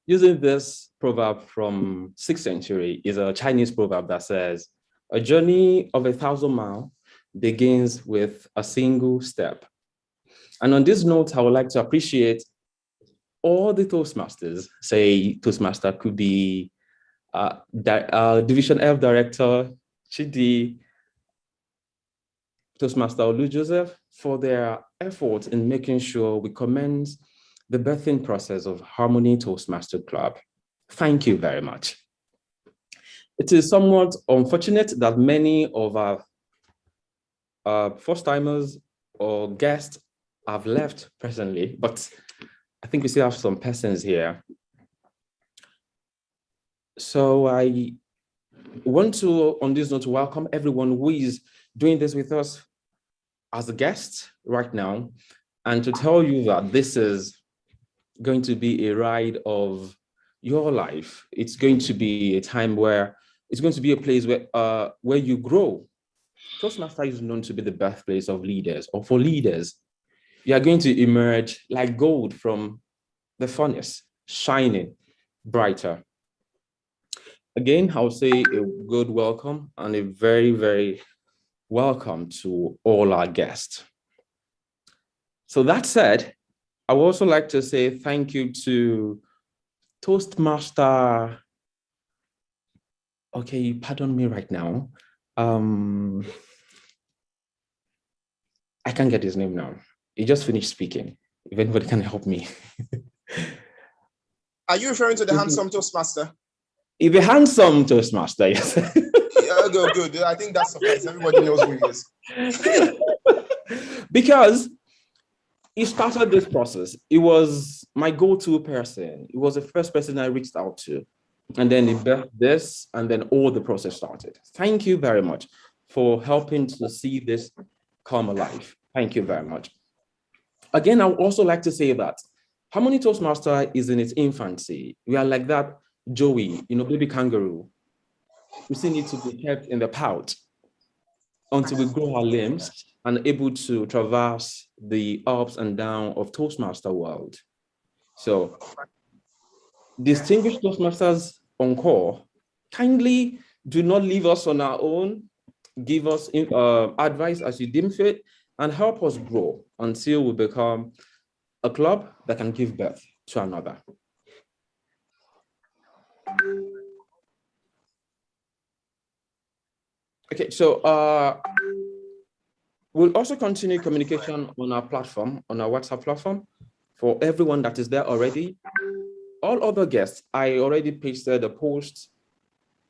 using this proverb from 6th century. It's a Chinese proverb that says, a journey of 1,000 miles begins with a single step. And on this note, I would like to appreciate all the Toastmasters. Say Toastmaster could be Division F Director, Chidi, Toastmaster Olu Joseph, for their efforts in making sure we commence the birthing process of Harmony Toastmaster Club. Thank you very much. It is somewhat unfortunate that many of our first-timers or guests have left presently, but I think we still have some persons here. So I want to, on this note, welcome everyone who is doing this with us as a guest right now, and to tell you that this is going to be a ride of your life. It's going to be a time where it's going to be a place where you grow. Toastmaster is known to be the birthplace of leaders, or for leaders. You are going to emerge like gold from the furnace, shining brighter. Again, I'll say a good welcome and a very, very welcome to all our guests. So that said, I would also like to say thank you to Toastmaster. Okay, pardon me right now. I can't get his name now. He just finished speaking. If anybody can help me. Are you referring to the handsome Toastmaster? If a handsome Toastmaster, yes. Yeah, good. I think that's suffice. Everybody knows who he is. Because he started this process. He was my go-to person. He was the first person I reached out to. And then he birthed this, and then all the process started. Thank you very much for helping to see this come alive. Thank you very much. Again, I would also like to say that Harmony Toastmaster is in its infancy. We are like that Joey, baby kangaroo. We still need to be kept in the pouch until we grow our limbs and able to traverse the ups and downs of Toastmaster world. So, distinguished Toastmasters on call, kindly do not leave us on our own. Give us advice as you deem fit and help us grow until we become a club that can give birth to another. Okay, so we'll also continue communication on our platform, on our WhatsApp platform, for everyone that is there already. All other guests, I already pasted a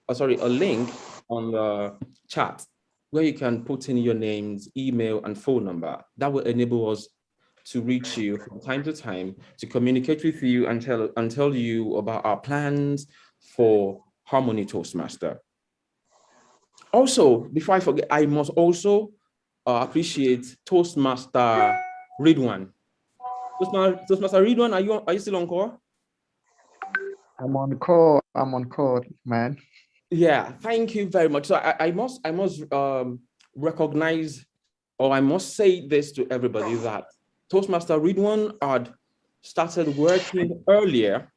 link on the chat where you can put in your names, email, and phone number. That will enable us to reach you from time to time, to communicate with you and tell you about our plans for Harmony Toastmaster. Also, before I forget, I must also appreciate Toastmaster Ridwan. Toastmaster Ridwan, are you still on call? I'm on call, man. Yeah, thank you very much. So I must recognize, or I must say this to everybody, that Toastmaster Ridwan had started working earlier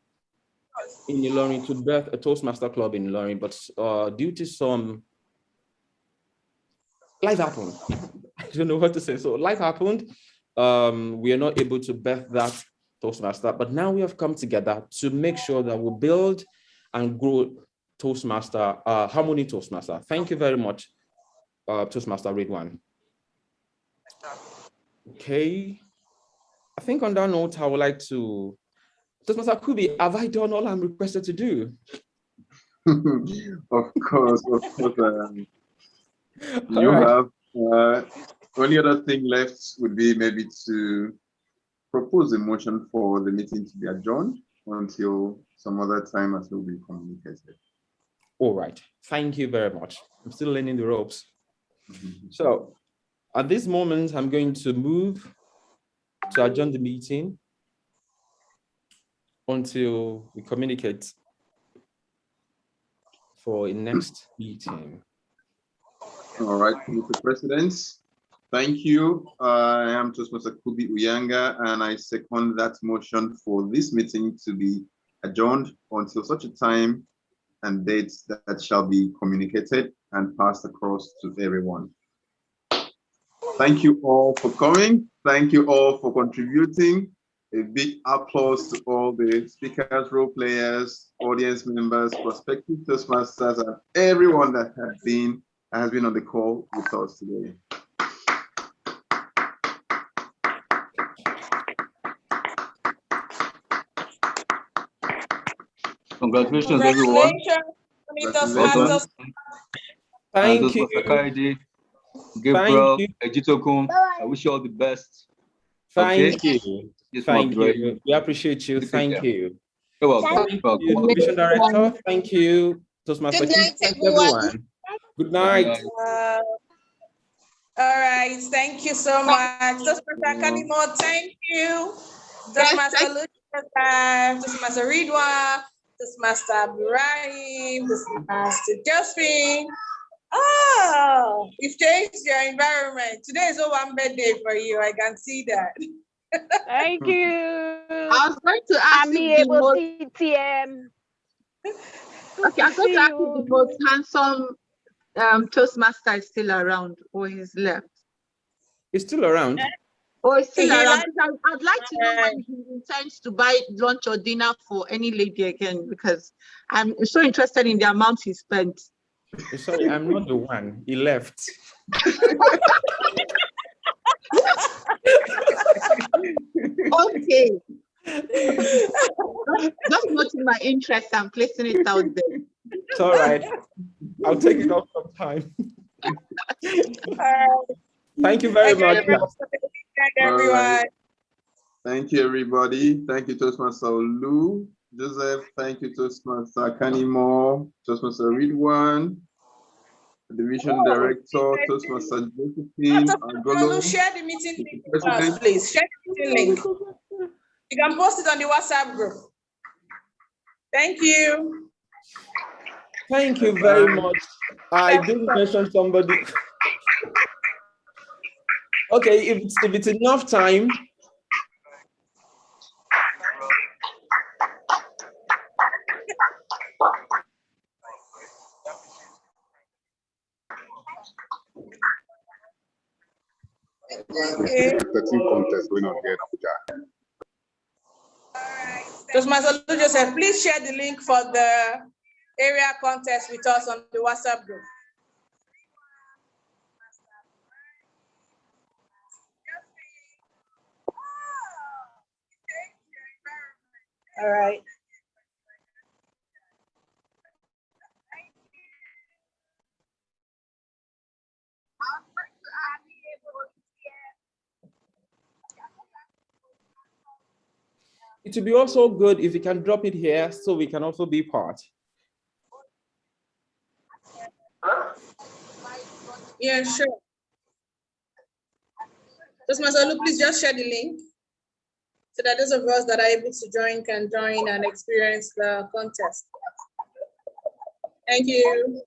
in Ilorin to birth a Toastmaster club in Ilorin, but due to some life happened. I don't know what to say. So life happened. We are not able to birth that Toastmaster, but now we have come together to make sure that we build and grow Toastmaster, Harmony Toastmaster. Thank you very much, Toastmaster Ridwan. Okay. I think on that note, I would like to, Toastmaster Kubi, have I done all I'm requested to do? Of course. You have, only other thing left would be maybe to propose a motion for the meeting to be adjourned until some other time as will be communicated. All right, thank you very much. I'm still learning the ropes. So at this moment, I'm going to move to adjourn the meeting until we communicate for a next meeting. All right, Mr. President, thank you. I am Toastmaster Kubi Uyanga, and I second that motion for this meeting to be adjourned until such a time and dates that shall be communicated and passed across to everyone. Thank you all for coming. Thank you all for contributing. A big applause to all the speakers, role players, audience members, prospective Toastmasters, and everyone that has been on the call with us today. Congratulations, everyone. Congratulations. Thank you. Gabriel, you. Ejitokun, I wish you all the best. Thank Okay? you. Yes, Thank Rob, you. We appreciate you. Thank you. You're welcome. Thank you, Division Director. Thank you, Toastmaster. Good night, Thank everyone. everyone. Good night. All right, thank you so much. Toastmaster Kanimo, thank you. Toastmaster Lucia, Toastmaster Ridwan, Toastmaster Ibrahim, Toastmaster Josephine. Oh, you've changed your environment. Today is a one birthday for you. I can see that. Thank you. I was going to ask if the most TTM. okay, I was going to ask if the most handsome Toastmaster is still around or he's left. He's still around. Or he's still around. I'd like to know when he intends to buy lunch or dinner for any lady again, because I'm so interested in the amount he spent. Sorry, I'm not the one. He left. Okay. Just noting my interest and placing it out there. It's all right. I'll take it off sometime. Thank you very much. Everyone. Right. Thank you, everybody. Thank you, Toastmaster Lou. Joseph, thank you, Toastmaster Kanimo, Toastmaster Ridwan, Division Director, Toastmaster Josephine, Angolo. Share the meeting link with us, please. Share the meeting link. You can post it on the WhatsApp group. Thank you. Thank you very much. I didn't mention somebody. Okay, if it's enough time. Okay. Contest going on here in Abuja. Toastmaster Joseph, please share the link for the area contest with us on the WhatsApp group. All right. It would be also good if you can drop it here so we can also be part. Yeah, sure. Toastmaster, please just share the link so that those of us that are able to join can join and experience the contest. Thank you.